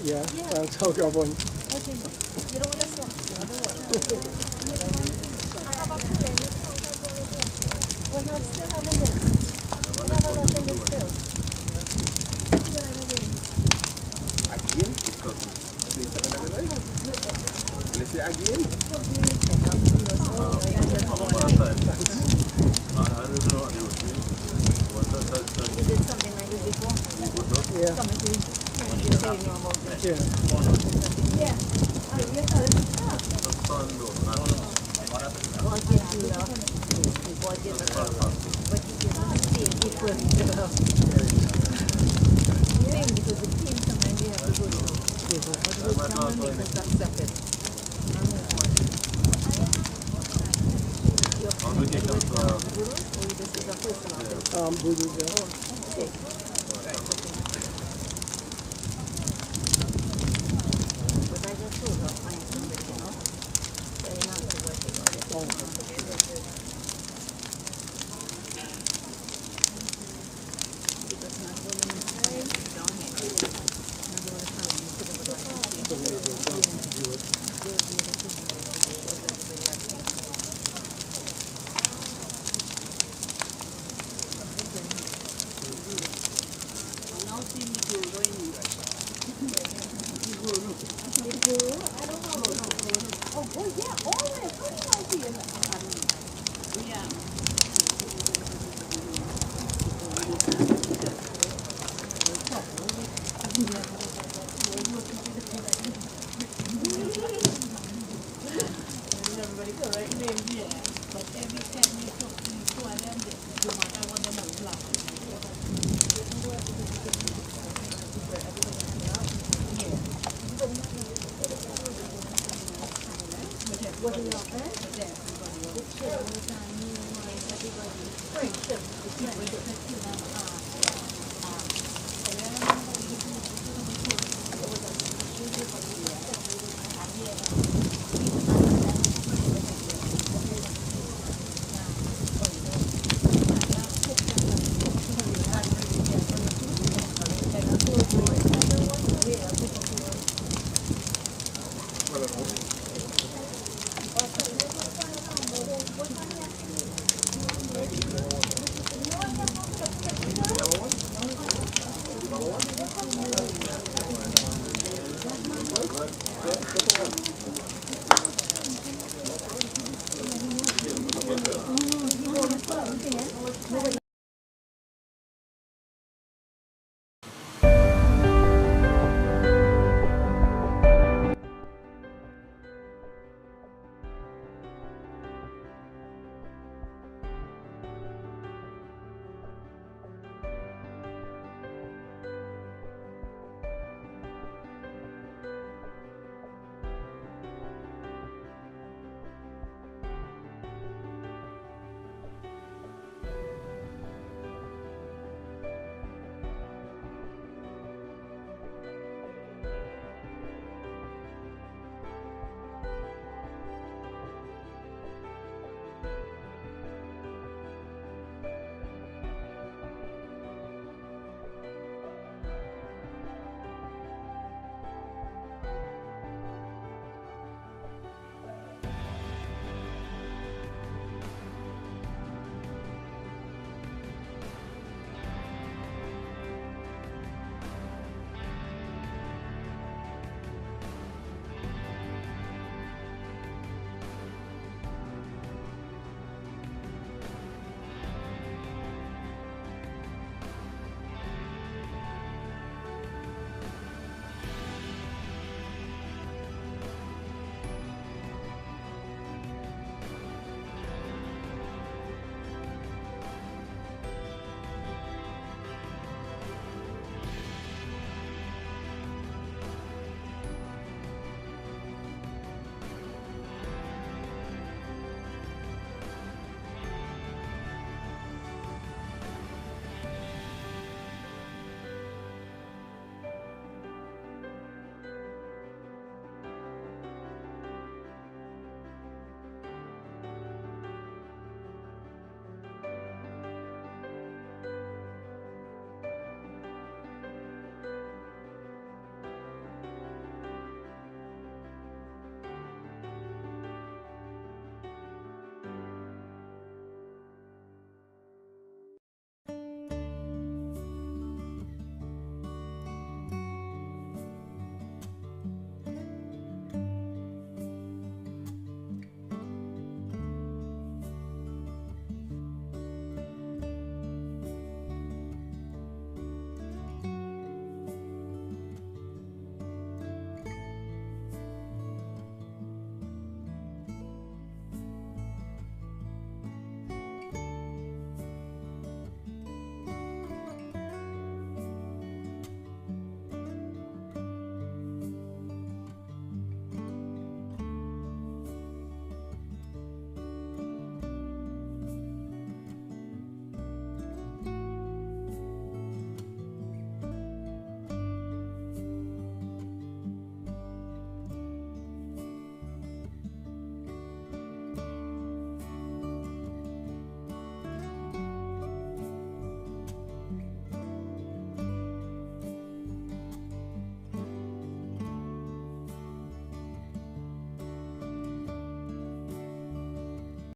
Yeah, thanks. I'll grab one. Boodoo, yeah.